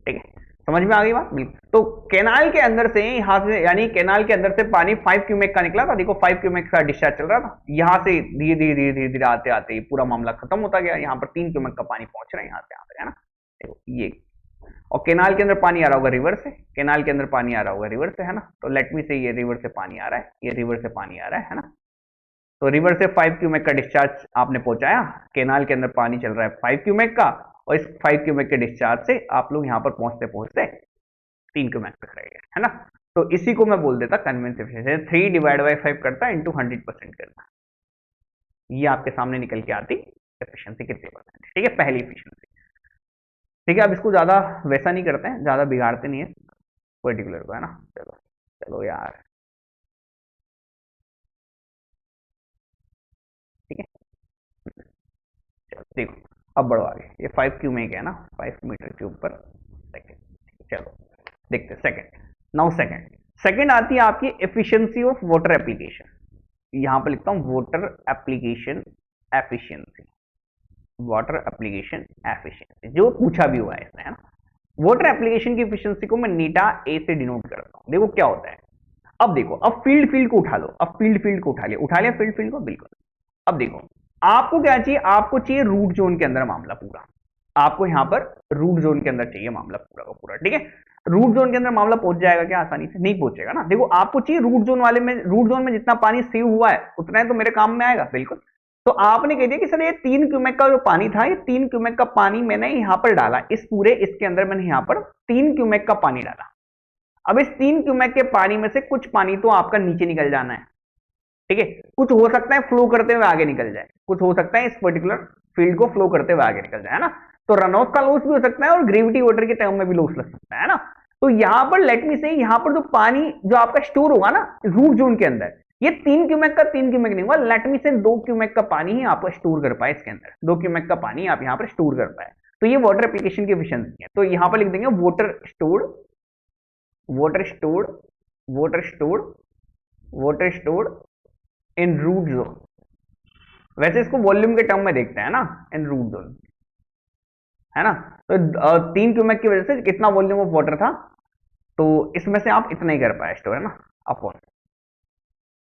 ठीक है, समझ में आ गई बात? बिल्कुल। तो कैनाल के अंदर से यहां से, यानी कैनाल के अंदर से पानी 5 क्यूमेक का निकला था, देखो 5 क्यूमेक का डिस्चार्ज चल रहा था, यहां से धीरे धीरे धीरे धीरे धीरे आते आते पूरा मामला खत्म होता गया, यहां पर 3 क्यूमेक का पानी पहुंच रहा है यहां से, है ना। देखो ये, और कैनाल के अंदर पानी आ रहा होगा रिवर से, कैनाल के अंदर पानी आ रहा होगा रिवर से, है ना। तो लेट मी से ये रिवर से पानी आ रहा है, ये रिवर से पानी आ रहा है ना। तो रिवर से 5 क्यूमेक का डिस्चार्ज आपने पहुंचाया, कैनाल के अंदर पानी चल रहा है 5 क्यूमेक का, और इस 5 क्यूमेक के डिस्चार्ज से आप लोग यहां पर पहुंचते पहुंचते 3 क्यूमेक तक रह गए, है ना। तो इसी को मैं बोल देता कन्वेंस एफिशिएंसी, 3 डिवाइड बाई 5 करता इंटू 100% करता, ये आपके सामने निकल के आती एफिशिएंसी कितने परसेंट। ठीक है, पहली एफिशिएंसी। ठीक है, अब इसको ज्यादा वैसा नहीं करते हैं, ज्यादा बिगाड़ते नहीं है पर्टिकुलर को, है ना। चलो चलो यार, ठीक है, चलो देखो अब बढ़ो आगे, ये 5 क्यूमेक है ना, 5 मीटर क्यूब पर सेकेंड। चलो देखते हैं सेकेंड। नाउ सेकेंड आती है आपकी एफिशिएंसी ऑफ वाटर एप्लीकेशन, यहां पर लिखता हूं water application efficiency, water application efficiency जो पूछा भी हुआ है इसमें, है ना। वाटर एप्लीकेशन की एफिशिएंसी को मैं नीटा ए से डिनोट करता हूं। देखो क्या होता है, अब देखो, अब फील्ड को उठा लो, अब फील्ड को उठा लिया फील्ड को, बिल्कुल। अब देखो आपको क्या चाहिए, आपको चाहिए रूट जोन के अंदर मामला पूरा, आपको यहां पर रूट जोन के अंदर चाहिए मामला पूरा का पूरा। ठीक है, रूट जोन के अंदर मामला पहुंच जाएगा क्या आसानी से? नहीं पहुंचेगा ना। देखो आपको चाहिए रूट जोन वाले में, रूट जोन में जितना पानी सेव हुआ है उतना ही तो मेरे काम में आएगा, बिल्कुल। तो आपने कह दिया कि सर ये 3 क्यूमेक का जो पानी था, ये 3 क्यूमेक का पानी मैंने यहां पर डाला, इस पूरे इसके अंदर मैंने यहां पर 3 क्यूमेक का पानी डाला। अब इस 3 क्यूमेक के पानी में से कुछ पानी तो आपका नीचे निकल जाना है, ठीक है, कुछ हो सकता है फ्लो करते हुए आगे निकल जाए, कुछ हो सकता है इस पर्टिकुलर फील्ड को फ्लो करते हुए आगे निकल जाए, है ना। तो रन ऑफ का लॉस भी हो सकता है और ग्रेविटी वाटर के टर्म में भी लॉस लग सकता है ना। तो यहां पर लेट मी से, यहां पर जो पानी जो आपका स्टोर होगा ना रूट जोन के अंदर, ये 3 क्यूमेक का 3 क्यूमेक नहीं हुआ, लेट मी से 2 क्यूमेक का पानी ही आपको स्टोर कर पाए इसके अंदर, 2 क्यूमेक का पानी आप यहां पर स्टोर कर पाए। तो ये वाटर एप्लीकेशन की एफिशिएंसी है। तो यहां पर लिख देंगे water stored, water stored, water stored, water stored in root zone. वैसे इसको वॉल्यूम के टर्म में देखते हैं ना, इन रूट जोन, है ना। तो 3 क्यूमेक की वजह से कितना वॉल्यूम ऑफ वाटर था, तो इसमें से आप इतना ही कर पाए स्टोर, है ना। अपॉन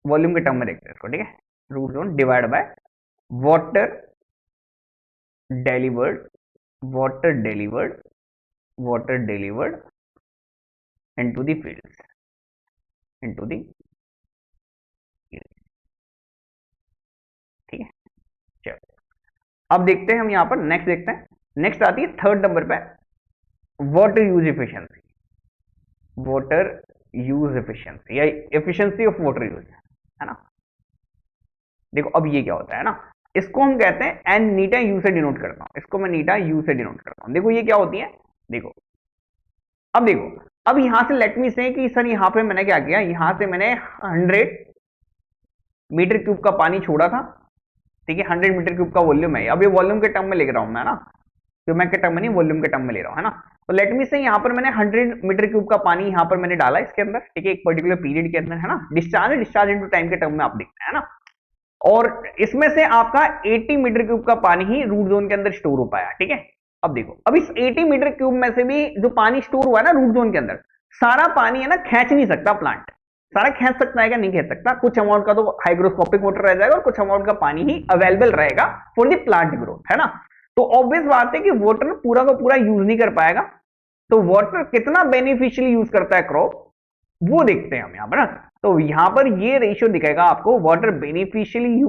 वॉल्यूम के टर्म में देखते हैं इसको, ठीक है, root zone divide by water delivered water delivered water delivered into the fields into the fields। ठीक है, चलो अब देखते हैं हम यहां पर नेक्स्ट देखते हैं। नेक्स्ट आती है थर्ड नंबर पे water use efficiency, water use efficiency या एफिशिएंसी ऑफ वाटर यूज, है ना। देखो अब ये क्या होता है ना, इसको हम कहते हैं एन नीटा यू से डिनोट करता हूं, इसको मैं नीटा यू से डिनोट करता हूं। देखो ये क्या होती है, देखो अब यहां से लेट मी से कि सर यहां पे मैंने क्या किया, यहां से मैंने 100 मीटर क्यूब का पानी छोड़ा था, ठीक है, 100 मीटर क्यूब का वॉल्यूम है। अब ये वॉल्यूम के टर्म में लिख रहा हूं मैं ना, तो मैं के टर्म में नहीं वॉल्यूम के टर्म में ले रहा हूं, है ना। तो लेट मी से यहां पर मैंने 100 मीटर क्यूब का पानी यहां पर मैंने डाला इसके अंदर, ठीक है, एक पर्टिकुलर पीरियड के अंदर, है ना। डिस्चार्ज इनटू टाइम के टर्म में आप देखते हैं ना। और इसमें से आपका 80 मीटर क्यूब का पानी ही रूट जोन के अंदर स्टोर हो पाया, ठीक है। अब देखो अब इस 80 मीटर क्यूब में से भी जो पानी स्टोर हुआ है ना रूट जोन के अंदर, सारा पानी है ना खींच नहीं सकता प्लांट, सारा खींच सकता है क्या, नहीं खींच सकता। कुछ अमाउंट का तो हाइग्रोस्कोपिक वाटर रह जाएगा और कुछ अमाउंट का पानी ही अवेलेबल रहेगा फॉर द प्लांट ग्रोथ, है ना। तो ऑब्वियस बात है कि वाटर पूरा का पूरा यूज नहीं कर पाएगा, तो वाटर कितना बेनिफिशियली यूज करता है क्रॉप, वो देखते हैं हम यहां पर ना। तो यहां पर ये रेशियो दिखेगा आपको, water beneficially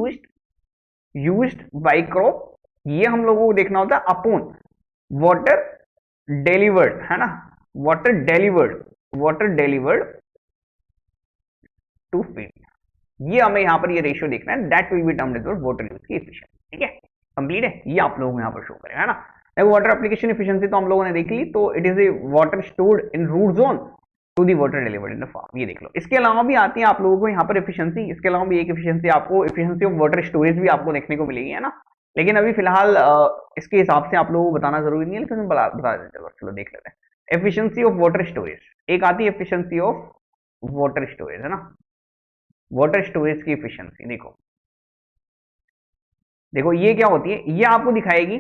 used by crop, ये हम लोगों को देखना होता है अपॉन वाटर डिलीवर्ड, है ना, वाटर डिलीवर्ड टू फील्ड। ये हमें यहां पर ये रेशियो देखना है, that will be termed as water use की एफिशिएंसी, ठीक है, कंप्लीट है। ये आप लोगों को यहां पर शो करेगा, है ना। वाटर एप्लीकेशन एफिशिएंसी तो हम लोगों ने देख ली, तो it is a water stored in root zone to the water delivered in the farm, ये देख लो। इसके अलावा भी आती है आप लोगों को यहाँ पर एफिशिएंसी, इसके अलावा भी एक एफिशिएंसी आपको, एफिशिएंसी ऑफ वाटर स्टोरेज भी आपको देखने को मिलेगी, है ना। लेकिन अभी फिलहाल इसके हिसाब से आप लोगों को बताना जरूरी नहीं है, लेकिन बता देते हैं, चलो देख लेते हैं। एफिशिएंसी ऑफ वाटर स्टोरेज, एक आती है एफिशिएंसी ऑफ वाटर स्टोरेज, है ना, वाटर स्टोरेज की एफिशिएंसी। देखो ये क्या होती है, ये आपको दिखाएगी,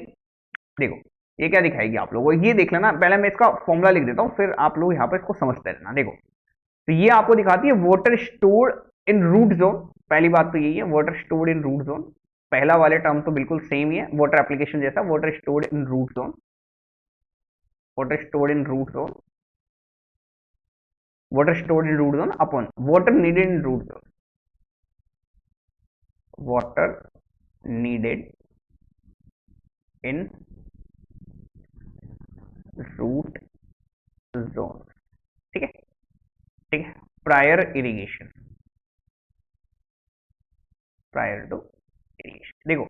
देखो ये क्या दिखाएगी आप लोगों को, ये देख लेना। पहले मैं इसका फॉर्मूला लिख देता हूं, फिर आप लोग यहाँ पर इसको समझते रहना। देखो तो ये आपको दिखाती है water stored in root zone, पहली बात तो यही है, water stored in root zone. पहला वाले टर्म तो बिल्कुल सेम ही है, वाटर एप्लीकेशन जैसा, water stored in root zone, water stored in root zone, water stored in root zone upon water needed in root zone, water needed in root zone, ठीक है, ठीक है, prior irrigation, prior to irrigation. देखो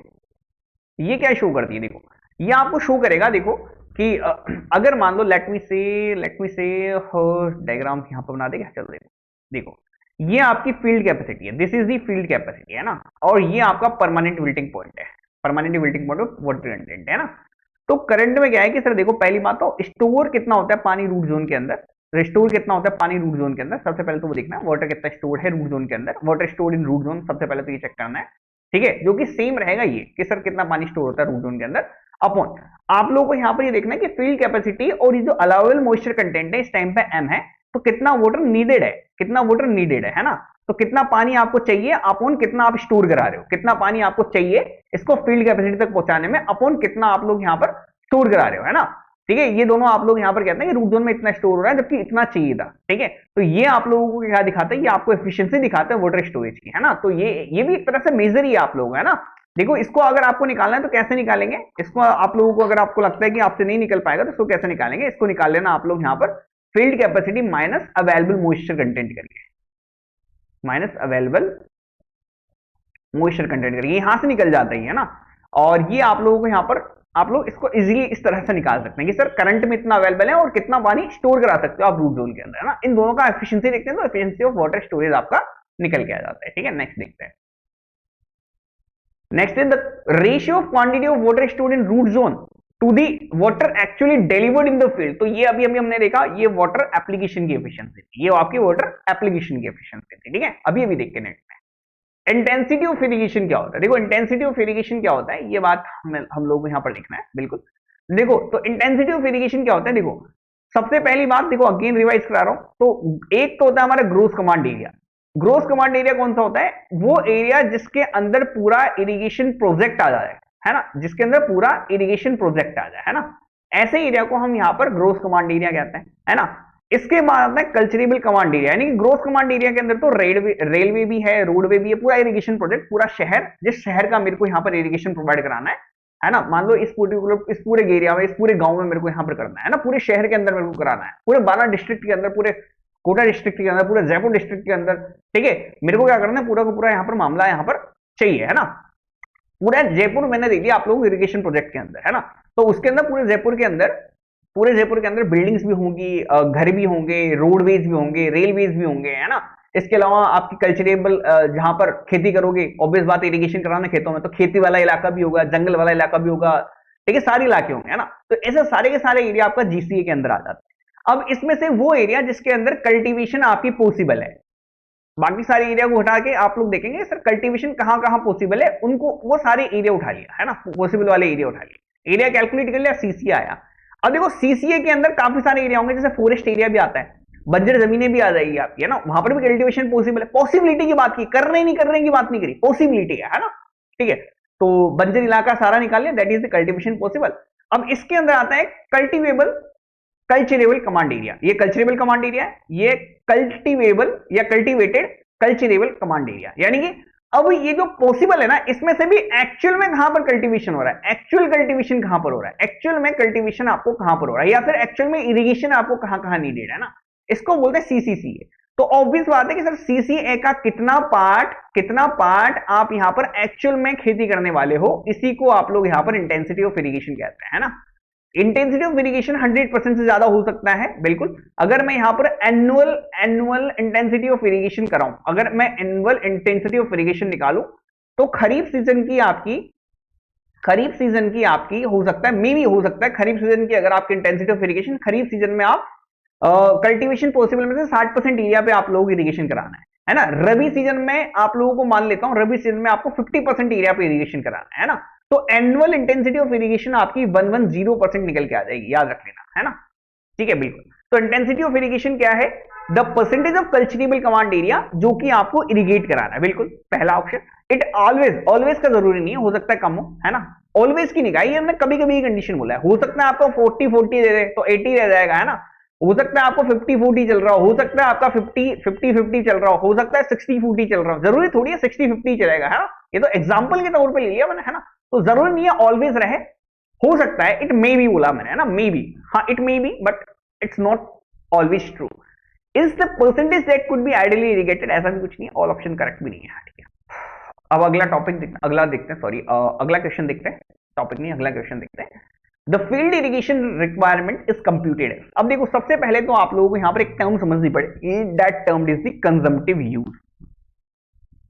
ये क्या show करती है, देखो ये आपको शो करेगा, देखो कि अगर मान लो लेट मी से डायग्राम यहां पर बना देगा, चलो देखो ये आपकी फील्ड कैपेसिटी है, this is the field capacity, है ना। और ये आपका परमानेंट विल्टिंग पॉइंट है, permanent wilting point of water content, है ना। तो करंट में क्या है कि सर देखो पहली बात तो स्टोर कितना होता है पानी रूट जोन के अंदर, रिस्टोर कितना होता है पानी रूट जोन के अंदर, सबसे पहले तो वो देखना है वाटर कितना स्टोर है रूट जोन के अंदर, water store in root zone, सबसे पहले तो ये चेक करना है, ठीक है, जो कि सेम रहेगा ये कि सर कितना पानी स्टोर होता है रूट जोन के अंदर अपॉन आप लोगों को यहाँ पर ये देखना है कि फील्ड कैपेसिटी और ये जो अलाउबल मॉइस्चर कंटेंट है इस टाइम पे m है, तो कितना वाटर नीडेड है, कितना वाटर नीडेड है ना। तो कितना पानी आपको चाहिए अपॉन कितना आप स्टोर करा रहे हो, कितना पानी आपको चाहिए इसको फील्ड कैपेसिटी तक पहुंचाने में अपॉन कितना आप लोग यहाँ पर स्टोर करा रहे हो, है ना। ठीक है, ये दोनों आप लोग यहाँ पर कहते हैं कि रूट जोन में इतना स्टोर हो रहा है जबकि इतना चाहिए था, ठीक है। तो ये आप लोगों को क्या दिखाता है, ये आपको एफिशिएंसी दिखाता है वाटर स्टोरेज की, है ना। तो ये भी एक तरह से मेजर ही आप लोग, है ना। देखो इसको अगर आपको निकालना है तो कैसे निकालेंगे इसको, आप लोगों को अगर आपको लगता है कि आपसे नहीं निकल पाएगा तो इसको कैसे निकालेंगे, इसको निकाल लेना आप लोग यहाँ पर field capacity minus available moisture content करके, माइनस अवेलेबल मॉइस्चर कंटेंट करके यहां से निकल जाता ही, है ना। और ये आप लोगों को यहाँ पर आप लोग इसको इजीली इस तरह से निकाल सकते हैं कि सर करंट में इतना अवेलेबल है और कितना पानी स्टोर करा सकते हो आप रूट जोन के अंदर, है ना। इन दोनों का एफिशिएंसी देखते हैं तो एफिशिएंसी ऑफ वाटर स्टोरेज आपका निकल के आ जाता है, ठीक है। नेक्स्ट देखते हैं, next is the ratio of quantity of water stored in root zone to the water actually delivered in the field. तो ये अभी हमने देखा ये वाटर एप्लीकेशन की एफिशिएंसी थी, ये आपकी वाटर एप्लीकेशन की एफिशिएंसी थी, ठीक है। अभी देख के नेक्स्ट में इंटेंसिटी ऑफ इरिगेशन क्या होता है। देखो इंटेंसिटी ऑफ इरिगेशन क्या होता है, ये बात हम लोग को यहाँ पर लिखना है बिल्कुल। देखो तो इंटेंसिटी ऑफ इरिगेशन क्या होता है, देखो सबसे पहली बात देखो अगेन रिवाइज करा रहा हूं, तो एक तो होता है हमारा gross command area, gross command area कौन सा होता है? वो एरिया जिसके अंदर पूरा इरिगेशन प्रोजेक्ट आ जाए, है ना, जिसके अंदर पूरा इरिगेशन प्रोजेक्ट आ जाए, है ना, ऐसे एरिया को हम यहाँ पर ग्रोस कमांड एरिया कहते हैं, है ना। इसके बाद आता है कल्चरेबल कमांड एरिया, यानी कि ग्रोस कमांड एरिया के अंदर तो रेलवे भी है, रोडवे भी है, पूरा इरिगेशन प्रोजेक्ट, पूरा शहर, जिस शहर का मेरे को यहाँ पर इरिगेशन प्रोवाइड कराना है ना, मान लो इस पूरे एरिया में, इस पूरे गांव में मेरे को यहाँ पर करना है ना, पूरे शहर के अंदर मेरे को कराना है, पूरे 12 डिस्ट्रिक्ट के अंदर, पूरे कोटा डिस्ट्रिक्ट के अंदर, पूरे जयपुर डिस्ट्रिक्ट के अंदर, ठीक है, मेरे को क्या करना है, पूरा का पूरा यहाँ पर मामला यहाँ पर चाहिए, है ना। पूरा जयपुर मैंने दे दिया आप लोगों को इरिगेशन प्रोजेक्ट के अंदर, है ना। तो उसके अंदर पूरे जयपुर के अंदर बिल्डिंग्स भी होंगी, घर भी होंगे, रोडवेज भी होंगे, रेलवेज भी होंगे, है ना। इसके अलावा आपकी कल्चरेबल, जहां पर खेती करोगे, ऑब्वियस बात इरिगेशन कराना खेतों में, तो खेती वाला इलाका भी होगा, जंगल वाला इलाका भी होगा, ठीक है, सारे इलाके होंगे, है ना। तो ऐसे सारे के सारे एरिया आपका जीसीए के अंदर आ जाते हैं। अब इसमें से वो एरिया जिसके अंदर कल्टीवेशन आपकी पॉसिबल है, बाकी सारे एरिया को उठा के आप लोग देखेंगे सर कल्टीवेशन कहां कहां पॉसिबल है, उनको वो सारे एरिया उठा लिया, है ना, पॉसिबल वाले एरिया उठा लिया, एरिया कैलकुलेट कर लिया, सीसीए आया। अब देखो सीसीए के अंदर काफी सारे एरिया होंगे, जैसे फॉरेस्ट एरिया भी आता है, बंजर जमीनें भी आ जाएगी आपकी, है ना, वहां पर भी कल्टीवेशन पॉसिबल है। पॉसिबिलिटी की बात की, करने नहीं करने की बात नहीं करी, पॉसिबिलिटी है ना, ठीक है। तो बंजर इलाका सारा निकाल लिया, that is the cultivation possible. अब इसके अंदर आता है कल्चरेबल कमांड एरिया, ये कल्चरेबल कमांड एरिया है, ये कल्टीवेबल या कल्टीवेटेड कल्चरेबल कमांड एरिया, यानी कि अब ये जो पॉसिबल है ना, इसमें से भी एक्चुअल में कहां पर कल्टीवेशन हो रहा है, एक्चुअल कल्टीवेशन कहां पर हो रहा है, एक्चुअल में कल्टीवेशन आपको कहां पर हो रहा है, या फिर एक्चुअल में इरिगेशन आपको कहां कहां नीडेड है ना, इसको बोलते हैं सीसीसीए। तो ऑब्वियस बात है कि सर सीसीए का कितना पार्ट आप यहां पर एक्चुअल में खेती करने वाले हो, इसी को आप लोग यहां पर इंटेंसिटी ऑफ इरिगेशन कहते हैं, है ना। इंटेंसिटी ऑफ इरिगेशन 100% से ज्यादा हो सकता है, बिल्कुल। अगर मैं यहां पर एनुअल इंटेंसिटी ऑफ इरिगेशन कराऊं, अगर मैं एनुअल इंटेंसिटी ऑफ इरिगेशन निकालूं, तो खरीफ सीजन की आपकी हो सकता है, मे भी हो सकता है खरीफ सीजन की, अगर आपकी intensity of irrigation kharif season में आप कल्टीवेशन पॉसिबल में से 60% एरिया पे आप लोगों को इरिगेशन कराना है ना। रबी सीजन में आप लोगों को मान लेता हूं, रबी सीजन में आपको 50% एरिया पे इरिगेशन कराना है ना। तो एनुअल इंटेंसिटी ऑफ इरिगेशन आपकी 110% निकल के आ जाएगी, याद रख लेना, है ना, ठीक है, बिल्कुल। तो इंटेंसिटी ऑफ इरिगेशन क्या है? The percentage of culturable command area जो कि आपको इरिगेट कराना है, बिल्कुल पहला ऑप्शन। इट ऑलवेज का जरूरी नहीं है, हो सकता है कम हो, है ना, ऑलवेज की निकाय, हमने कभी कभी कंडीशन बोला है, हो सकता है आपको 40-40 दे दे तो 80 रह जाएगा, है ना, हो सकता है आपको 50-40 चल रहा हो सकता है आपका 50-50 चल रहा हो सकता है 60-40 चल रहा हो, जरूरी थोड़ी है 60-50 चलेगा, है ना, ये तो एग्जाम्पल के तौर पर ले लिया मैंने, है ना। तो जरूरी नहीं है ऑलवेज रहे, हो सकता है, इट मे बी बोला मैंने, है ना, मे बी, हाँ it may be, but it's not always true. Is the percentage that could be ideally irrigated, ऐसा भी कुछ नहीं है, ऑल ऑप्शन करेक्ट भी नहीं है, ठीक है। अब अगला टॉपिक देखते हैं, सॉरी अगला क्वेश्चन देखते हैं, टॉपिक नहीं, अगला क्वेश्चन देखते हैं। The field irrigation requirement is computed. अब देखो सबसे पहले तो आप लोगों को यहां पर एक टर्म समझनी पड़ेगी, that term is the consumptive use,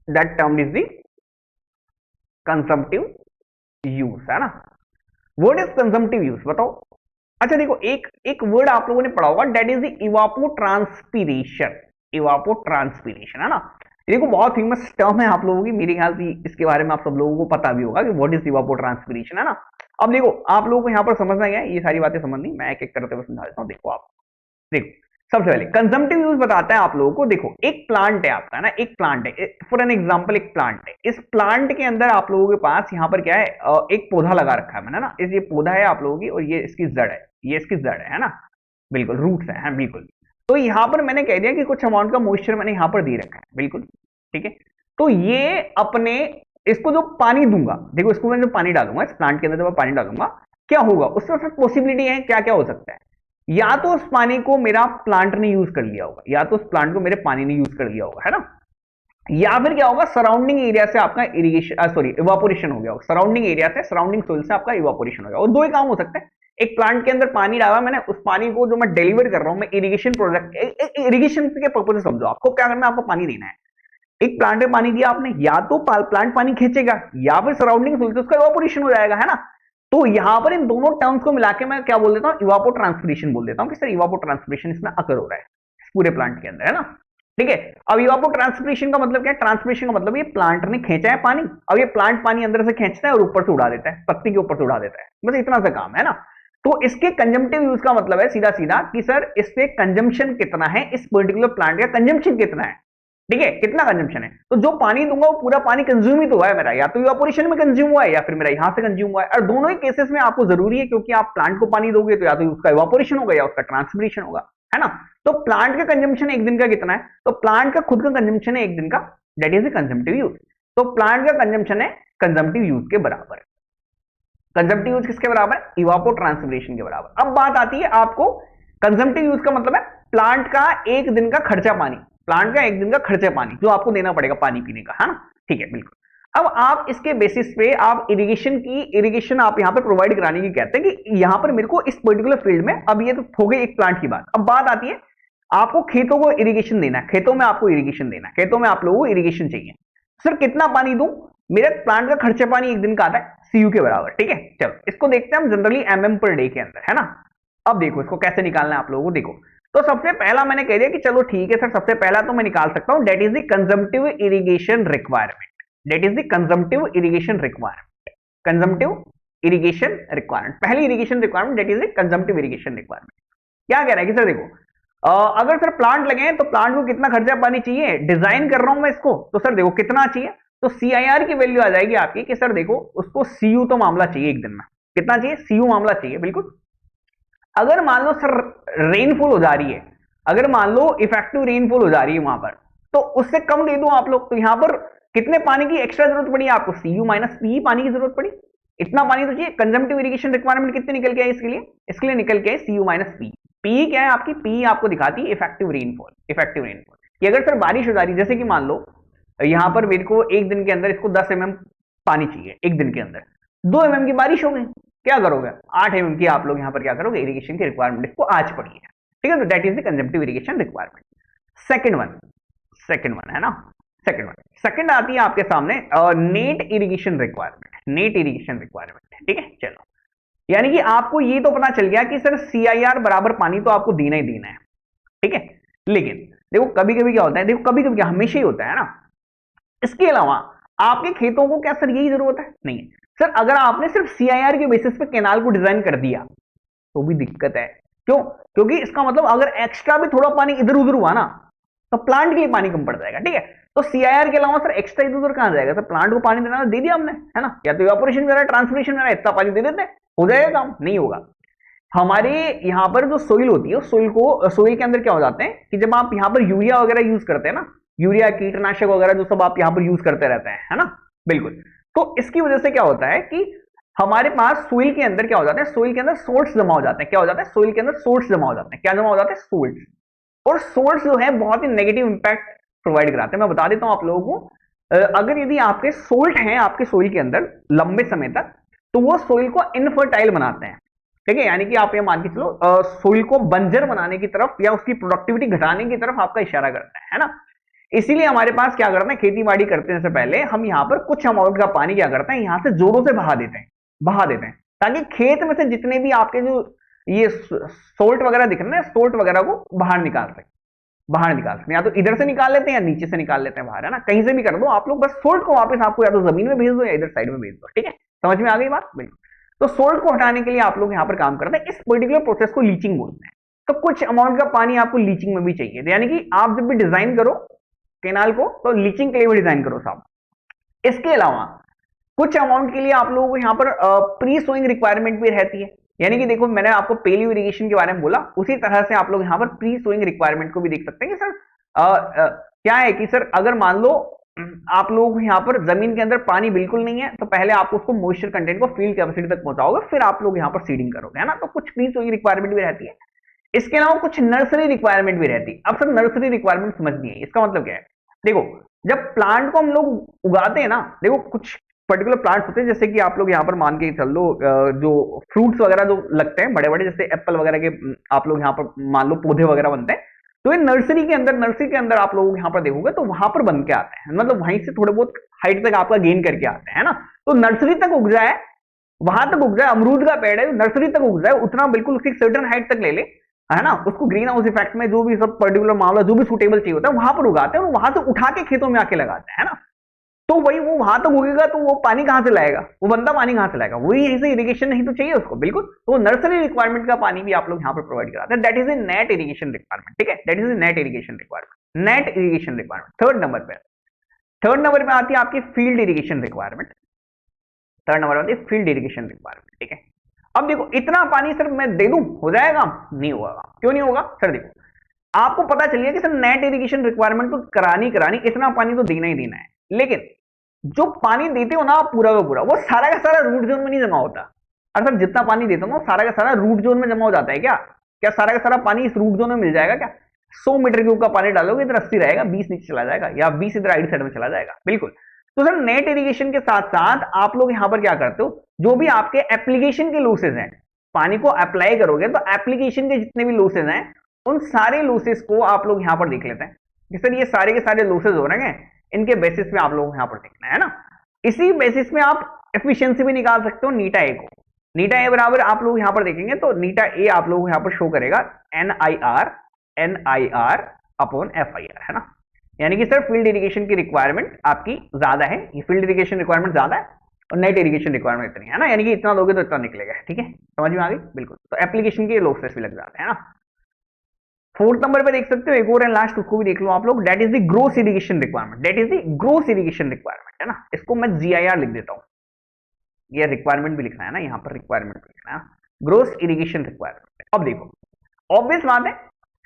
that term is the consumptive use, है ना। वर्ड इज कंजम्पटिव यूज, बताओ। अच्छा देखो एक वर्ड आप लोगों ने पढ़ा होगा, दैट इज द इवापोट्रांसपीरेशन, इवापोट्रांसपीरेशन, है ना। देखो बहुत फेमस टर्म है आप लोगों की, मेरे ख्याल से इसके बारे में आप सब लोगों को पता भी होगा कि व्हाट इज इवापोट्रांसपीरेशन, है ना। अब देखो आप लोगों को यहां पर समझना है, ये सारी बातें समझनी, मैं एक एक करते हुए समझा देता हूं। देखो आप देखो सबसे पहले कंजम्पटिव यूज बताता है आप लोगों को। देखो एक प्लांट है आपका ना, एक प्लांट है, फॉर एन एग्जांपल एक प्लांट है, इस प्लांट के अंदर आप लोगों के पास यहाँ पर क्या है, एक पौधा लगा रखा है मैंने ना, ये पौधा है आप लोगों की, और ये इसकी जड़ है, ये इसकी जड़ है ना, बिल्कुल रूट्स है, बिल्कुल। तो यहाँ पर मैंने कह दिया कि कुछ अमाउंट का मॉइस्चर मैंने यहाँ पर दे रखा है, बिल्कुल ठीक है। तो ये अपने इसको जो पानी दूंगा, देखो इसको मैं जो पानी डालूंगा इस प्लांट के अंदर, जब मैं पानी डालूंगा क्या होगा, उसमें फिर पॉसिबिलिटी है, क्या क्या हो सकता है, या तो उस पानी को मेरा प्लांट ने यूज कर लिया होगा, या तो उस प्लांट को मेरे पानी ने यूज कर लिया होगा, है ना, या फिर क्या होगा, सराउंडिंग एरिया से आपका इरिगेशन सॉरी इवापोरेशन हो गया होगा, सराउंडिंग एरिया से, सराउंडिंग सोइल से आपका इवापोरेशन हो गया। और दो ही काम हो सकते हैं, एक प्लांट के अंदर पानी डाला मैंने, उस पानी को जो मैं डिलीवर कर रहा हूं मैं इरिगेशन प्रोजेक्ट, इरिगेशन के पर्पज से समझो, आपको क्या करना है, आपको पानी देना है, एक प्लांट में पानी दिया आपने, या तो प्लांट पानी खींचेगा, या फिर सराउंडिंग सोइल से उसका इवापोरेशन हो जाएगा, है ना। तो यहां पर इन दोनों टर्म्स को मिला के मैं क्या बोल देता हूं, इवापोट्रांसपिरेशन बोल देता हूं कि सर इवापोट्रांसपिरेशन इसमें अकर हो रहा है पूरे प्लांट के अंदर, है ना, ठीक है। अब इवापोट्रांसपिरेशन का मतलब क्या है, ट्रांसपिरेशन का मतलब ये प्लांट ने खींचा है पानी, अब ये प्लांट पानी अंदर से खींचता है और ऊपर से उड़ा देता है, पत्ती के ऊपर से उड़ा देता है, बस इतना सा काम है ना। तो इसके कंजम्पटिव यूज का मतलब है सीधा सीधा कि सर इससे कंजम्पशन कितना है, इस पर्टिकुलर प्लांट का कंजम्पशन कितना है, ठीक है, कितना कंजम्पशन है, तो जो पानी दूंगा वो पूरा पानी कंज्यूम ही तो हुआ है मेरा, या तो इवापोरेशन में कंज्यूम हुआ है या फिर मेरा यहां से कंज्यूम हुआ है। और दोनों ही केसेस में आपको जरूरी है, क्योंकि आप प्लांट को पानी दोगे तो या तो उसका इवापोरेशन होगा या उसका ट्रांसपिरेशन होगा, है ना। तो प्लांट का कंजम्पशन एक दिन का कितना है, तो प्लांट का खुद का कंजम्पशन है एक दिन का, that is the consumptive use. तो प्लांट का कंजम्पशन है कंजम्पटिव यूज के बराबर। कंजम्पटिव यूज किसके बराबर है, इवापो ट्रांसपिरेशन के बराबर। अब बात आती है आपको, कंजम्पटिव यूज का मतलब है प्लांट का एक दिन का खर्चा पानी, प्लांट का एक दिन का खर्चा पानी जो आपको देना पड़ेगा पानी पीने का, है ना। ठीक है, बिल्कुल। अब आप इसके बेसिस पे आप इरिगेशन आप यहां पर प्रोवाइड कराने की कहते हैं कि यहां पर मेरे को इस पर्टिकुलर फील्ड में, अब ये तो हो गई एक प्लांट की बात। अब बात आती है आपको खेतों को इरिगेशन देना है, खेतों में आपको इरिगेशन देना है, खेतों में आप लोगों को इरिगेशन चाहिए। सर कितना पानी दूं, मेरे प्लांट का खर्चा पानी एक दिन का आता है सीयू के बराबर। ठीक है, चलो इसको देखते हैं हम जनरली एमएम पर डे के अंदर, है ना। अब देखो इसको कैसे निकालना है आप लोगों को, देखो तो सबसे पहला मैंने कह दिया कि चलो ठीक है सर, सबसे पहला तो मैं निकाल सकता हूं, that is the consumptive irrigation requirement, that is the consumptive irrigation requirement, consumptive irrigation requirement, पहली irrigation requirement that is the consumptive irrigation requirement. क्या कह रहा है कि सर देखो अगर सर प्लांट लगे हैं तो प्लांट को कितना खर्चा पानी चाहिए, डिजाइन कर रहा हूं मैं इसको, तो सर देखो कितना चाहिए, तो सीआईआर की वैल्यू आ जाएगी आपकी कि सर देखो उसको सीयू तो मामला चाहिए एक दिन में, कितना चाहिए, सीयू मामला चाहिए, बिल्कुल। अगर मान लो सर रेनफॉल हो जा रही है, अगर मान लो इफेक्टिव रेनफॉल हो जा रही है वहां पर, तो उससे कम दे दो आप लोग, तो यहां पर कितने पानी की एक्स्ट्रा जरूरत पड़ी आपको, सीयू माइनस पी पानी की जरूरत पड़ी, इतना पानी तो चाहिए। कंजम्पटिव इरिगेशन रिक्वायरमेंट कितने निकल के आए इसके लिए निकल के आए सीयू माइनस पी। पी क्या है आपकी, पी आपको दिखाती है इफेक्टिव रेनफॉल, इफेक्टिव रेनफॉल कि अगर सर बारिश हो जा रही है, जैसे कि मान लो यहां पर मेरे को एक दिन के अंदर इसको 10 mm पानी चाहिए, एक दिन के अंदर 2 mm की बारिश हो गई, क्या करोगे, 8 mm की आप लोग यहां पर क्या करोगे, इरिगेशन की रिक्वायरमेंट इसको आज पड़ी है। ठीक है, तो that is the consumptive irrigation requirement. Second one है ना, सेकंड आती है आपके सामने net irrigation requirement, net irrigation requirement. ठीक है, चलो यानी कि आपको ये तो पता चल गया कि सर सीआईआर बराबर पानी तो आपको देना ही देना है। ठीक है, लेकिन देखो कभी कभी क्या होता है, देखो कभी कभी क्या, हमेशा ही होता है ना, इसके अलावा आपके खेतों को क्या सर यही जरूरत है, नहीं है सर। अगर आपने सिर्फ सीआईआर के बेसिस पे कैनाल को डिजाइन कर दिया तो भी दिक्कत है, क्यों, क्योंकि इसका मतलब अगर एक्स्ट्रा भी थोड़ा पानी इधर उधर हुआ ना तो प्लांट के लिए पानी कम पड़ जाएगा। ठीक है, तो सीआईआर के अलावा सर एक्स्ट्रा इधर उधर कहां जाएगा, सर प्लांट को पानी देना दे दिया हमने, है ना, या तो इवापोरेशन वगैरह ट्रांसपिरेशन वगैरह इतना पानी दे देते हैं, हो जाएगा काम, नहीं होगा। हमारे यहाँ पर जो सोइल होती है, सोइल के अंदर क्या हो जाते हैं कि जब आप यहाँ पर यूरिया वगैरह यूज करते हैं ना, यूरिया कीटनाशक वगैरह जो सब आप यहाँ पर यूज करते रहते हैं, है ना, बिल्कुल। तो इसकी वजह से क्या होता है कि हमारे पास सोइल के अंदर क्या हो जाता है, सोइल के अंदर सोल्ट्स जमा हो जाते हैं, क्या हो जाता है, सोइल के अंदर सोल्ट्स जमा हो जाते हैं, क्या जमा हो जाते हैं, सोल्ट्स। और सोल्ट्स जो है बहुत ही नेगेटिव इंपैक्ट प्रोवाइड कराते हैं। मैं बता देता हूं आप लोगों को, अगर यदि आपके सोल्ट हैं आपके सोइल के अंदर लंबे समय तक, तो वो सोइल को इनफर्टाइल बनाते हैं। ठीक है, यानी कि आप ये मान के चलो सोइल को बंजर बनाने की तरफ या उसकी प्रोडक्टिविटी घटाने की तरफ आपका इशारा करता है ना। इसीलिए हमारे पास क्या करते हैं, खेती बाड़ी करते हैं से पहले हम यहाँ पर कुछ अमाउंट का पानी क्या करते हैं, यहाँ से जोरों से बहा देते हैं, ताकि खेत में से जितने भी आपके जो ये सोल्ट वगैरह दिख रहे हैं, सोल्ट वगैरह को बाहर निकाल सकते हैं, या तो इधर से निकाल लेते हैं या नीचे से निकाल लेते हैं बाहर, है ना, कहीं से भी कर दो आप लोग, बस सोल्ट को वापस आपको या तो जमीन में भेज दो या इधर साइड में भेज दो। ठीक है, समझ में आ गई बात, बिल्कुल। तो सोल्ट को हटाने के लिए आप लोग यहाँ पर काम करते हैं, इस पर्टिकुलर प्रोसेस को लीचिंग बोलते हैं। तो कुछ अमाउंट का पानी आपको लीचिंग में भी चाहिए, यानी कि आप जब भी डिजाइन करो केनाल को तो लीचिंग के लिए भी डिजाइन करो साहब। इसके अलावा कुछ अमाउंट के लिए आप लोगों को यहाँ पर प्री सोइंग रिक्वायरमेंट भी रहती है, यानी कि देखो मैंने आपको पेलियो इरिगेशन के बारे में बोला, उसी तरह से आप लोग यहाँ पर प्री सोइंग रिक्वायरमेंट को भी देख सकते हैं कि सर क्या है कि सर अगर मान लो आप लोग यहाँ पर जमीन के अंदर पानी बिल्कुल नहीं है, तो पहले आप उसको मॉइस्चर कंटेंट को फील्ड कैपेसिटी तक पहुंचाओगे, फिर आप लोग यहाँ पर सीडिंग करोगे, है ना। तो कुछ प्री सोइंग रिक्वायरमेंट भी रहती है। इसके अलावा कुछ नर्सरी रिक्वायरमेंट भी रहती है। अब सर नर्सरी रिक्वायरमेंट समझनी है, इसका मतलब क्या है, देखो जब प्लांट को हम लोग उगाते हैं ना, देखो कुछ पर्टिकुलर प्लांट्स होते हैं, जैसे कि आप लोग यहाँ पर मान के चल लो जो फ्रूट्स वगैरह जो लगते हैं बड़े बड़े, जैसे एप्पल वगैरह के आप लोग यहाँ पर मान लो पौधे वगैरह बनते हैं, तो ये नर्सरी के अंदर आप लोग यहाँ पर देखोगे तो वहां पर बन के आते हैं, मतलब वहीं से थोड़े बहुत हाइट तक आपका गेन करके आते हैं, है ना। तो नर्सरी तक उग जाए, वहां तक उग जाए, अमरूद का पेड़ है नर्सरी तक उग जाए, उतना बिल्कुल उसकी सर्टेन हाइट तक ले ले, है ना, उसको ग्रीन हाउस इफेक्ट में जो भी सब पर्टिकुलर मामला जो भी सुटेबल चाहिए होता है वहां पर उगाते हैं, और वहां से उठा के खेतों में आके लगाते हैं, है ना। तो वही वो वहां तक उगेगा तो वो पानी कहां से लाएगा, वो बंदा पानी कहां से लाएगा, वही यहीं से इरिगेशन नहीं तो चाहिए उसको, बिल्कुल। तो नर्सरी रिक्वायरमेंट का पानी भी आप लोग यहाँ पर प्रोवाइड कराते हैं, that is a net irrigation requirement. ठीक है, that is a net irrigation requirement. Net irrigation requirement. Third number पे आती है आपकी field irrigation requirement. Third number आती है फील्ड इरिगेशन रिक्वायरमेंट। ठीक है, अब देखो इतना पानी सर मैं दे दूं हो जाएगा? नहीं होगा। क्यों नहीं होगा सर? देखो आपको पता चलिए कि सर नेट इरिगेशन रिक्वायरमेंट तो करानी इतना पानी तो देना ही देना है, लेकिन जो पानी देते हो ना आप पूरा का पूरा, वो सारा का सारा रूट जोन में नहीं जमा होता। और सर जितना पानी देता हूँ सारा का सारा रूट जोन में जमा हो जाता है क्या? क्या सारा का सारा पानी इस रूट जोन में मिल जाएगा क्या? 100 मीटर क्यूब का पानी डालोगे इधर 80 रहेगा, 20 नीचे चला जाएगा, या 20 इधर राइट साइड में चला जाएगा। बिल्कुल। तो सर नेट इरिगेशन के साथ साथ आप लोग यहां पर क्या करते हो, जो भी आपके एप्लीकेशन के लॉसेज हैं, पानी को अप्लाई करोगे तो एप्लीकेशन के जितने भी लॉसेज हैं उन सारे लॉसेज को आप लोग यहां पर देख लेते हैं कि सर ये सारे के सारे लॉसेज हो रहे हैं, इनके बेसिस पे आप लोग यहां पर देखना है ना। इसी बेसिस में आप एफिशिएंसी भी निकाल सकते हो नीटा ए को। नीटा ए बराबर आप लोग यहां पर देखेंगे तो नीटा ए आप लोग यहां पर शो करेगा NIR अपॉन FIR, है ना। यानी कि सर फील्ड इरिगेशन की रिक्वायरमेंट आपकी ज्यादा है, ये फील्ड इरिगेशन रिक्वायरमेंट ज्यादा है और नेट इरिगेशन रिक्वायरमेंट इतनी है ना, यानी कि इतना दोगे तो इतना निकलेगा। ठीक है, समझ में आ गई? बिल्कुल। तो एप्लीकेशन के लॉसेस भी लग जाते हैं ना। फोर्थ नंबर पे देख सकते हो एक और है, लास्ट, उसको भी देख लो आप लोग। That is the gross irrigation requirement. That is the gross irrigation requirement, है ना। इसको मैं GIR लिख देता हूं, ये रिक्वायरमेंट भी लिखना है ना, यहां पर रिक्वायरमेंट भी लिखना है, ग्रोस इरिगेशन रिक्वायरमेंट। अब देखो ऑब्वियस बात है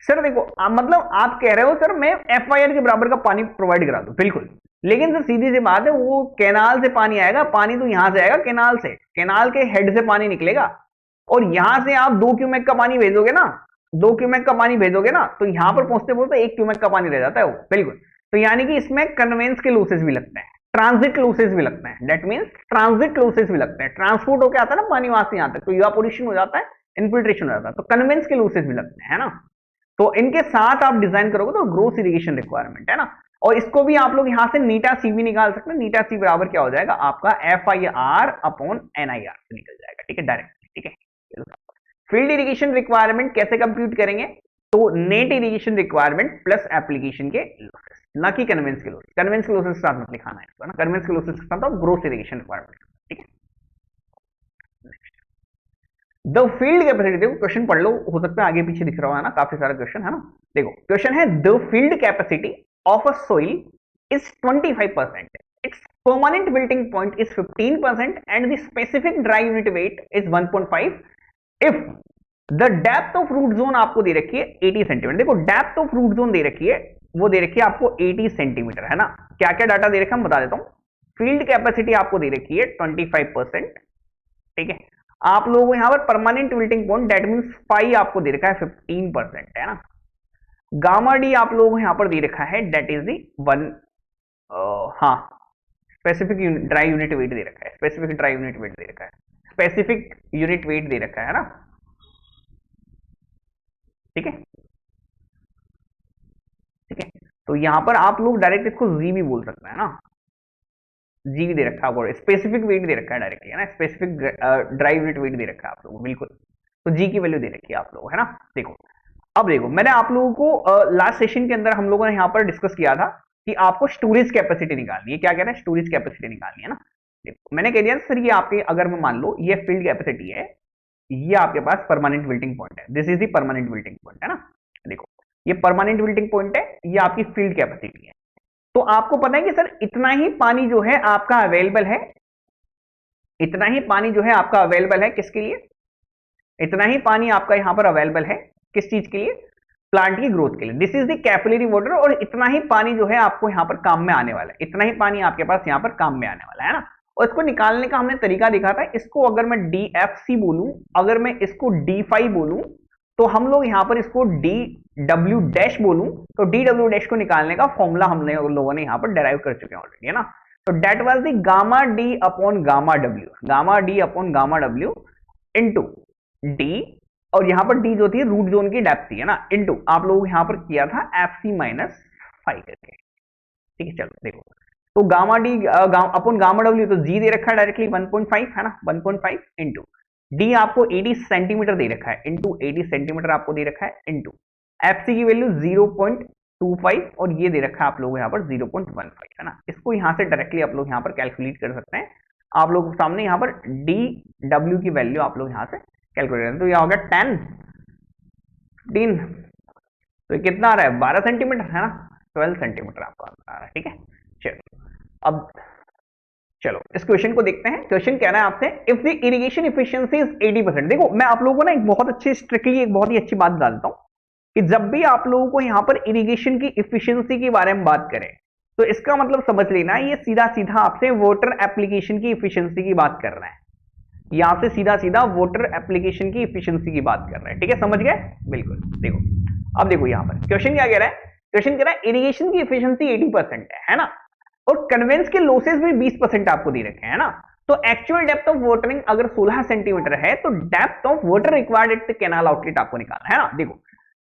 सर, देखो मतलब आप कह रहे हो सर मैं FIR के बराबर का पानी प्रोवाइड करा दूं, बिल्कुल, लेकिन सर सीधी सी बात है वो कैनाल से पानी आएगा, पानी तो यहां से आएगा कैनाल से, कैनाल के हेड से पानी निकलेगा, और यहां से आप 2 क्यूमेक का पानी भेजोगे ना, 2 क्यूमेक का पानी भेजोगे ना, तो यहां पर पहुंचते पहुंचते 1 क्यूमेक का पानी रह जाता है वो। बिल्कुल। तो यानी कि इसमें कन्वेंस के लॉसेस भी लगते हैं, ट्रांजिट लॉसेस भी लगते हैं। दैट मींस ट्रांजिट लॉसेस भी लगते हैं, ट्रांसपोर्ट होकर आता है ना पानी वहां से यहां तक, तो इवापोरेशन हो जाता है, इनफिल्ट्रेशन हो जाता है, तो कन्वेंस के लॉसेस भी लगते हैं, है ना। तो इनके साथ आप डिजाइन करोगे तो ग्रोस इरिगेशन रिक्वायरमेंट, है ना। और इसको भी आप लोग यहां से नीटा सी भी निकाल सकते हैं। नीटा सी बराबर क्या हो जाएगा आपका FIR अपॉन NIR से निकल जाएगा। ठीक है, डायरेक्ट। ठीक है, फील्ड इरिगेशन रिक्वायरमेंट कैसे कंप्यूट करेंगे, तो net irrigation requirement plus application के लॉसेस, ना कि कन्वेंस के लॉसेस। कन्वेंस के लॉसेस के साथ मत लिखाना है इसको, ना कन्वेंस के लॉसेस के साथ आप ग्रोस इरिगेशन रिक्वायरमेंट। ठीक है, द फील्ड कैपेसिटी, देखो क्वेश्चन पढ़ लो, हो सकता है आगे पीछे दिख रहा है ना, काफी सारा क्वेश्चन है ना। देखो क्वेश्चन है the field capacity of a soil is 25%, its permanent wilting point is 15% and the specific dry unit weight is 1.5 if the depth of root zone आपको दे रखी है 80 सेंटीमीटर। देखो डेप्थ ऑफ रूट जोन दे रखी है, वो दे रखी है आपको 80 सेंटीमीटर, है ना। क्या क्या डाटा दे रखा है हम बता देता हूं। फील्ड कैपेसिटी आपको दे रखी है 25%। ठीक है, आप लोगों को यहां पर permanent wilting point that means phi आपको दे रखा है 15%, है ना। गामा डी आप लोगों को यहां पर दे रखा है दैट इज दी 1, हाँ, स्पेसिफिक ड्राई यूनिट वेट दे रखा है, स्पेसिफिक ड्राई यूनिट वेट दे रखा है, स्पेसिफिक यूनिट वेट दे रखा है ना। ठीक है, ठीक है, तो यहां पर आप लोग डायरेक्ट इसको जी भी बोल सकते हैं ना, जी भी दे रखा है, स्पेसिफिक वेट दे रखा है डायरेक्टली, है ना, स्पेसिफिक ड्राई यूनिट वेट दे रखा है आप लोगों को, बिल्कुल। तो जी की वैल्यू दे रखी है आप लोगों को, है ना। देखो अब देखो मैंने आप लोगों को लास्ट सेशन के अंदर हम लोगों ने यहां पर डिस्कस किया था कि आपको स्टोरेज कैपेसिटी निकालनी है। क्या कह रहे हैं, स्टोरेज कैपेसिटी निकालनी है ना। देखो मैंने कह दिया सर ये आपके, अगर मैं मान लो ये फील्ड कैपेसिटी है, ये आपके पास परमानेंट विल्टिंग पॉइंट है, this is the permanent wilting point, है ना। देखो ये परमानेंट विल्टिंग पॉइंट है, ये आपकी फील्ड कैपेसिटी है। तो आपको पता है कि सर इतना ही पानी जो है आपका अवेलेबल है, इतना ही पानी जो है आपका अवेलेबल है किसके लिए, इतना ही पानी आपका यहां पर अवेलेबल है किस चीज के लिए, प्लांट की ग्रोथ के लिए। This is the capillary water, और इतना ही पानी जो है आपको यहां पर काम में आने वाला है, इतना ही पानी आपके पास यहां पर काम में आने वाला है ना। और इसको निकालने का हमने तरीका देखा था, इसको अगर मैं DFC बोलूं, अगर मैं इसको D5 बोलूं, तो हम लोग यहां पर इसको DW डैश बोलूं, तो DW डैश को निकालने का फॉर्मूला हमने लोगों ने यहां पर डेराइव कर चुके हैं ऑलरेडी, है ना। तो that was the gamma D upon gamma W, gamma D upon gamma W into D, और यहां पर D जो थी रूट जोन की डेप्थ थी, है ना, इंटू आप लोग यहां पर किया था FC माइनस 5 करके। ठीक है, चलो देखो, तो gamma D upon gamma W, तो जी दे रखा है डायरेक्टली 1.5, है ना, 1.5 इंटू डी आपको 80 सेंटीमीटर दे रखा है, इंटू 80 सेंटीमीटर आपको दे रखा है, इंटू एफसी की वैल्यू 0.25, और ये दे रखा है आप लोग यहाँ पर 0.15, है ना। इसको यहाँ से डायरेक्टली आप लोग यहाँ पर कैलकुलेट कर सकते हैं। आप लोग सामने यहाँ पर डी डब्ल्यू की वैल्यू आप लोग यहाँ से कैलकुलेट करें, तो यह होगा 10, 15, तो ये कितना आ रहा है 12 सेंटीमीटर, है ना। 12 सेंटीमीटर आपका आंसर आ रहा है। ठीक है, चलो अब चलो इस क्वेश्चन को देखते हैं। क्वेश्चन कह रहा है आपसे if the irrigation efficiency is 80%। देखो मैं आप लोगों को ना एक बहुत अच्छी स्ट्रिक्टली एक बहुत ही अच्छी बात डालता हूं कि जब भी आप लोगों को यहां पर इरिगेशन की इफिशियंसी के बारे में बात करें तो इसका मतलब समझ लेना ये सीधा सीधा आपसे वाटर एप्लीकेशन की इफिशियंसी की बात कर रहा है। यहां से सीधा सीधा वाटर एप्लीकेशन की इफिशियंसी की बात कर रहे हैं। ठीक है, समझ गए? बिल्कुल। देखो अब देखो यहां पर क्वेश्चन क्या कह रहा है। क्वेश्चन कह रहा है इरिगेशन की इफिशियंसी 80% है ना, और कन्वेंस के लॉसेस भी 20% आपको दे रखे हैं ना। तो एक्चुअल डेप्थ ऑफ वाटरिंग अगर 16 सेंटीमीटर है तो depth of water required at the canal outlet आपको निकालना है ना। देखो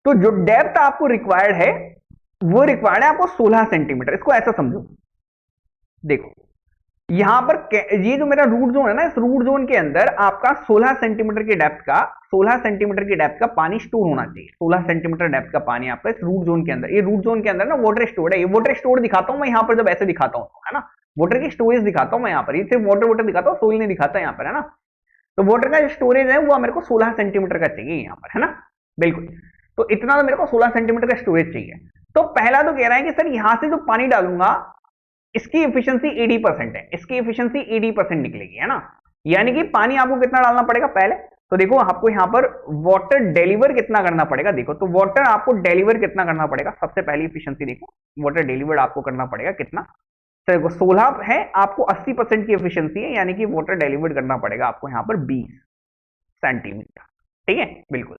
तो जो डेप्थ आपको रिक्वायर्ड है वो रिक्वायर्ड है आपको 16 सेंटीमीटर। इसको ऐसा समझो, देखो यहां पर ये जो मेरा रूट जोन है ना, इस रूट जोन के अंदर आपका 16 सेंटीमीटर की डेप्थ का 16 सेंटीमीटर की डेप्थ का पानी स्टोर होना चाहिए। 16 सेंटीमीटर डेप्थ का पानी आपका इस रूट जोन के अंदर, ये रूट जोन के अंदर ना वाटर स्टोर है। ये वाटर स्टोर दिखाता हूं मैं यहां पर, जब ऐसे दिखाता हूं है ना, वाटर की स्टोरेज दिखाता हूं मैं यहां पर। ये सिर्फ वाटर वाटर दिखाता हूं, सोइल नहीं दिखाता यहां पर, है ना। तो वाटर का जो स्टोरेज है वो मेरे को 16 सेंटीमीटर का चाहिए यहां पर, है ना। बिल्कुल, तो इतना तो मेरे को 16 सेंटीमीटर का स्टोरेज चाहिए। तो पहला तो कह रहा है कि सर यहां से जो पानी डालूंगा इसकी एफिशिएंसी 80% है, इसकी एफिशिएंसी 80% निकलेगी, है ना। यानी कि पानी आपको कितना डालना पड़ेगा पहले, तो देखो आपको यहां पर वाटर डिलीवर कितना करना पड़ेगा। देखो तो वाटर आपको डिलीवर कितना करना पड़ेगा, सबसे पहली एफिशिएंसी देखो, वाटर डिलीवर्ड आपको करना पड़ेगा कितना। तो देखो 16 है, आपको 80% की एफिशिएंसी है, यानी कि वाटर डिलीवर्ड करना पड़ेगा आपको यहां पर 20 सेंटीमीटर। ठीक है, बिल्कुल।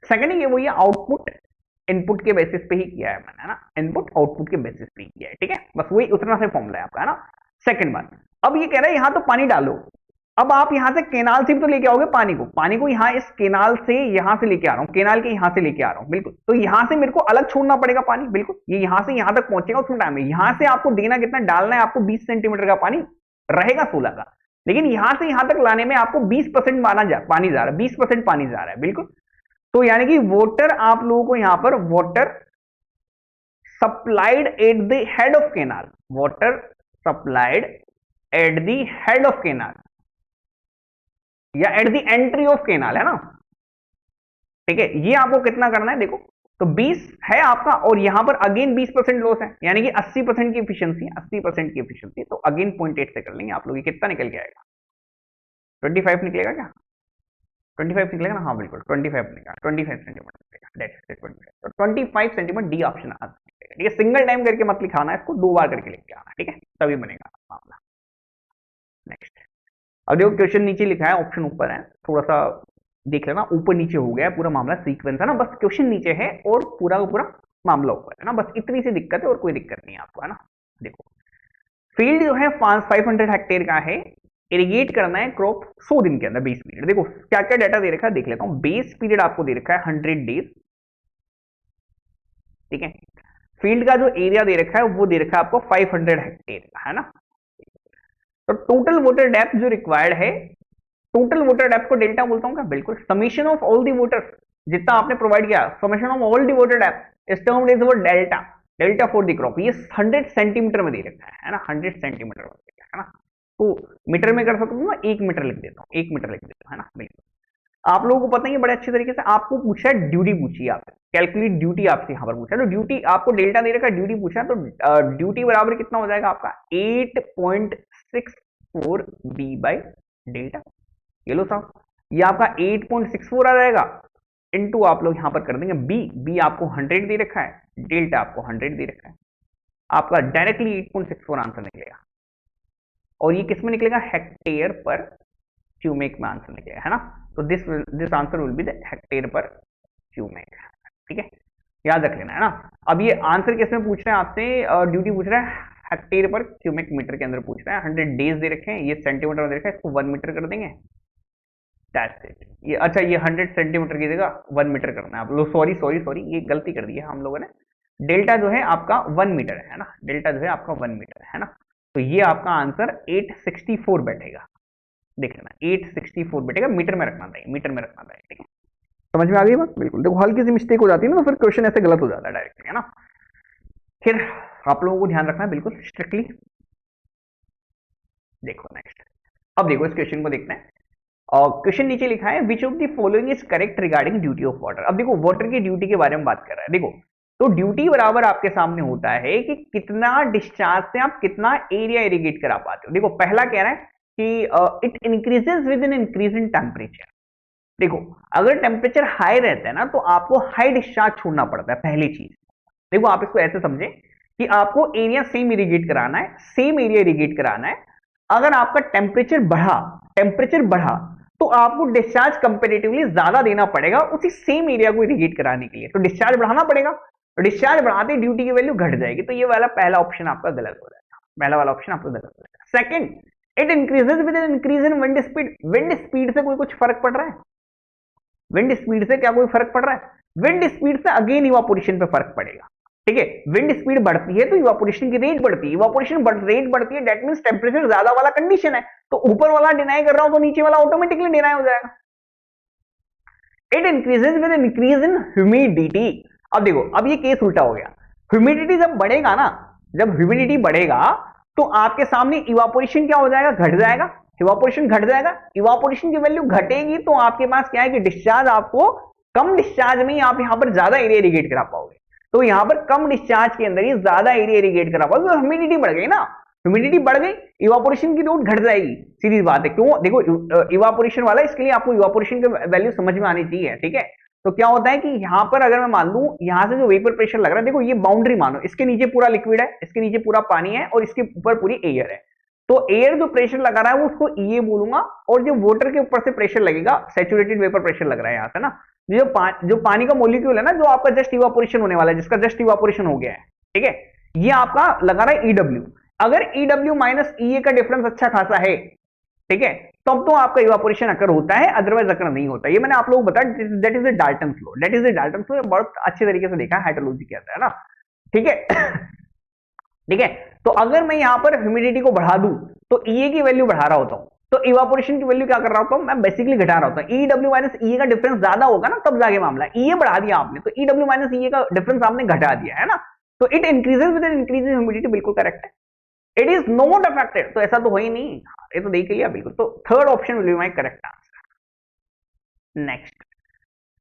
सेकंड ये वही आउटपुट इनपुट के बेसिस पे ही किया है मैंने, है ना। इनपुट आउटपुट के बेसिस पे ही किया है। ठीक है, बस वही उतना से फॉर्मूला है आपका, है ना। सेकंड बात, अब ये कह रहा है यहां तो पानी डालो। अब आप यहां से केनाल से भी तो लेके आओगे पानी को यहां इस केनाल से यहां से लेके आ रहा हूं, केनाल के यहां से लेके आ रहा हूं, बिल्कुल। तो यहां से मेरे को अलग छोड़ना पड़ेगा पानी, बिल्कुल। ये यहां से यहां तक पहुंचेगा उसमें टाइम है। यहां से आपको देना कितना, डालना है आपको 20 सेंटीमीटर का पानी रहेगा 16 का, लेकिन यहां से यहां तक लाने में आपको 20% पानी जा रहा है, 20% पानी जा रहा है, बिल्कुल। तो यानी कि वाटर आप लोगों को यहां पर water supplied at the head of canal, water supplied at the head of canal या at the entry of canal, है ना। ठीक है, ये आपको कितना करना है, देखो तो 20 है आपका, और यहां पर अगेन 20% लॉस है, यानी कि 80% की एफिशिएंसी, 80% की एफिशिएंसी। तो अगेन 0.8 से कर लेंगे आप लोग, ये कितना निकल के आएगा, 25 निकलेगा क्या, 25 निकलेगा ना। हाँ बिल्कुल 25 निकलेगा, 25 सेंटीमीटर निकलेगा, दैट्स इट 25। तो 25 सेंटीमीटर डी ऑप्शन आ जाएगा। ठीक है, सिंगल टाइम करके मत लिखाना है इसको, 2 बार करके लिख के आना, ठीक है, तभी बनेगा मामला। नेक्स्ट, अब देखो क्वेश्चन नीचे लिखा है, ऑप्शन ऊपर है, थोड़ा सा देख लेना, ऊपर नीचे हो गया है पूरा मामला, सीक्वेंस है ना, बस क्वेश्चन नीचे है और पूरा का पूरा मामला ऊपर है ना, बस इतनी सी दिक्कत है और कोई दिक्कत नहीं है आपको, है ना। देखो फील्ड जो है 500 हेक्टेयर का है, इरिगेट करना है क्रॉप 100 दिन के अंदर 20 पीरियड। देखो क्या क्या डाटा दे रखा है देख लेता हूं। बेस पीरियड आपको दे रखा है 100 डेज, ठीक है। फील्ड का जो एरिया दे रखा है वो दे रखा है आपको 500 हेक्टेयर का, है ना। तो टोटल वाटर डेप्थ जो रिक्वायर्ड है, टोटल वाटर डेप्थ को डेल्टा बोलता हूं क्या, बिल्कुल। Summation of all the water, जितना आपने प्रोवाइड किया, summation of all the water depth is termed as delta, delta for the crop. ये 100 सेंटीमीटर में दे रखा है ना, 100 सेंटीमीटर में दे रखा है ना। तो मीटर में कर सकता हूँ ना, 1 मीटर लिख देता हूँ, 1 मीटर लिख देता हूँ, है ना, बिल्कुल। आप लोगों को पता ही है बड़े अच्छे तरीके से, आपको पूछा है ड्यूटी, पूछी है आपसे कैलकुलेट ड्यूटी, आपसे यहाँ पर पूछा है। तो ड्यूटी आपको डेल्टा दे रखा है, ड्यूटी पूछा है, तो ड्यूटी बराबर कितना हो जाएगा आपका 8.64 बी बाई डेल्टा। ये लो साहब, ये आपका 8.64 आ जाएगा, इनटू आप लोग यहां पर कर देंगे बी आपको 100 दे रखा है, डेल्टा आपको 100 दे रखा है, आपका डायरेक्टली 8.64 आंसर निकलेगा। और ये किस में निकलेगा, हेक्टेयर पर क्यूमेक में आंसर निकलेगा, है ना। तो this answer will be the hectare पर क्यूमेक, ठीक है, याद रख लेना, है ना। अब ये आंसर किस में पूछ रहे हैं आपसे, ड्यूटी पूछ रहा है हेक्टेयर पर क्यूमेक मीटर के अंदर पूछ रहा है। 100 डेज दे रखे हैं, ये सेंटीमीटर में दे रखा है, इसको 1 मीटर कर देंगे, दैट्स इट। ये अच्छा, ये 100 सेंटीमीटर की जगह 1 मीटर करना है आप लोग, सॉरी ये गलती कर दी है हम लोगों ने। डेल्टा जो है आपका 1 मीटर है ना, डेल्टा जो है आपका 1 मीटर है ना। तो ये आपका आंसर 864 बैठेगा, देख लेना 864 बैठेगा, मीटर में रखना था, मीटर में रखना था, ठीक है। समझ में आ गई बात, बिल्कुल। देखो हल्की सी मिस्टेक हो जाती है ना, तो फिर क्वेश्चन ऐसे गलत हो जाता है डायरेक्टली, है ना। फिर आप लोगों को ध्यान रखना है बिल्कुल स्ट्रिक्टली। देखो नेक्स्ट, अब देखो इस क्वेश्चन को देखते हैं। और क्वेश्चन नीचे लिखा है which of the following is correct regarding duty of water. अब देखो वाटर की ड्यूटी के बारे में बात कर रहा है। देखो तो ड्यूटी बराबर आपके सामने होता है कि कितना डिस्चार्ज से आप कितना एरिया इरिगेट करा पाते हो। देखो पहला कह रहा है कि it increases with an increase in temperature. देखो अगर टेम्परेचर हाई रहता है ना तो आपको हाई डिस्चार्ज छोड़ना पड़ता है, पहली चीज। देखो आप इसको ऐसे समझे कि आपको एरिया सेम इरिगेट कराना है, सेम एरिया इरिगेट कराना है। अगर आपका टेम्परेचर बढ़ा तो आपको डिस्चार्ज कंपेरेटिवली ज्यादा देना पड़ेगा उसी सेम एरिया को इरिगेट कराने के लिए। तो डिस्चार्ज बढ़ाना पड़ेगा, डिस्चार्ज बढ़ाते ड्यूटी की वैल्यू घट जाएगी। तो ये वाला पहला ऑप्शन आपका गलत हो जाएगा, पहला वाला ऑप्शन आपका गलत हो जाएगा। Second, it increases with an increase in wind speed. Wind speed से कोई कुछ फर्क पड़ रहा है? विंड स्पीड से क्या कोई फर्क पड़ रहा है? विंड स्पीड से अगेन इवापोरेशन पे फर्क पड़ेगा। ठीक है, विंड स्पीड बढ़ती है तो इवापोरेशन की रेट बढ़ती है, इवापोरेशन रेट बढ़ती है, दैट मींस टेंपरेचर ज्यादा वाला कंडीशन है। तो ऊपर वाला डिनाई कर रहा हूं तो नीचे वाला ऑटोमेटिकली डिनाई हो जाएगा। It increases with increase in humidity. अब देखो अब ये केस उल्टा हो गया। ह्यूमिडिटी जब बढ़ेगा ना, जब ह्यूमिडिटी बढ़ेगा तो आपके सामने इवापोरेशन क्या हो जाएगा? घट जाएगा। इवापोरेशन घट जाएगा, इवापोरेशन की वैल्यू घटेगी तो आपके पास क्या है कि डिस्चार्ज आपको कम डिस्चार्ज में आप यहां पर ज्यादा एरिया इरिगेट करा पाओगे। तो यहां पर कम डिस्चार्ज के अंदर ही ज्यादा एरिया इरिगेट करा पाओगे। तो ह्यूमिडिटी बढ़ गई ना, ह्यूमिडिटी बढ़ गई, इवापोरेशन की रेट घट जाएगी, सीधी बात है। क्यों? देखो इवापोरेशन वाला, इसके लिए आपको इवापोरेशन की वैल्यू समझ में आनी चाहिए। ठीक है, तो क्या होता है कि यहां पर अगर मैं मान लूं यहां से जो वेपर प्रेशर लग रहा है, देखो ये बाउंड्री मानो, इसके नीचे पूरा लिक्विड है, इसके नीचे पूरा पानी है और इसके ऊपर पूरी एयर है। तो एयर जो प्रेशर लगा रहा है वो उसको ये बोलूंगा, और जो वाटर के ऊपर से प्रेशर लगेगा, सैचुरेटेड वेपर प्रेशर लग रहा है यहां से ना, जो पानी का मोलिक्यूल है ना, जो आपका जस्ट इवापोरेशन होने वाला है, जिसका जस्ट इवापोरेशन हो गया है। ठीक है, ये आपका लगा रहा है ईडब्ल्यू। अगर ईडब्ल्यू माइनस ईए का डिफरेंस अच्छा खासा है, ठीक है, तब तो आपका इवापोरेशन अकर होता है, अदरवाइज अकर नहीं होता। ये मैंने आप लोगों को बताया, that is the Dalton flow, that is the Dalton flow. बहुत अच्छे तरीके से देखा है, हाइड्रोलॉजी के अंदर है ना। ठीक है ठीक है, तो अगर मैं यहां पर ह्यूमिडिटी को बढ़ा दूं तो ईए की वैल्यू बढ़ा रहा होता हूं, तो इवापोरेशन की वैल्यू क्या कर रहा होता हूं? मैं बेसिकली घटा रहा होता हूं। ईडब्ल्यू माइनस ईए का डिफरेंस ज्यादा होगा ना, तब जाके मामला। ईए बढ़ा दिया आपने तो ईडब्ल्यू माइनस ईए का डिफरेंस आपने घटा दिया है ना। तो it increases with increase in humidity, बिल्कुल करेक्ट है। इट इज नॉट अफेक्टेड, तो ऐसा तो हो ही नहीं, ये तो देख लिया बिल्कुल। तो third option will be my correct answer. Next,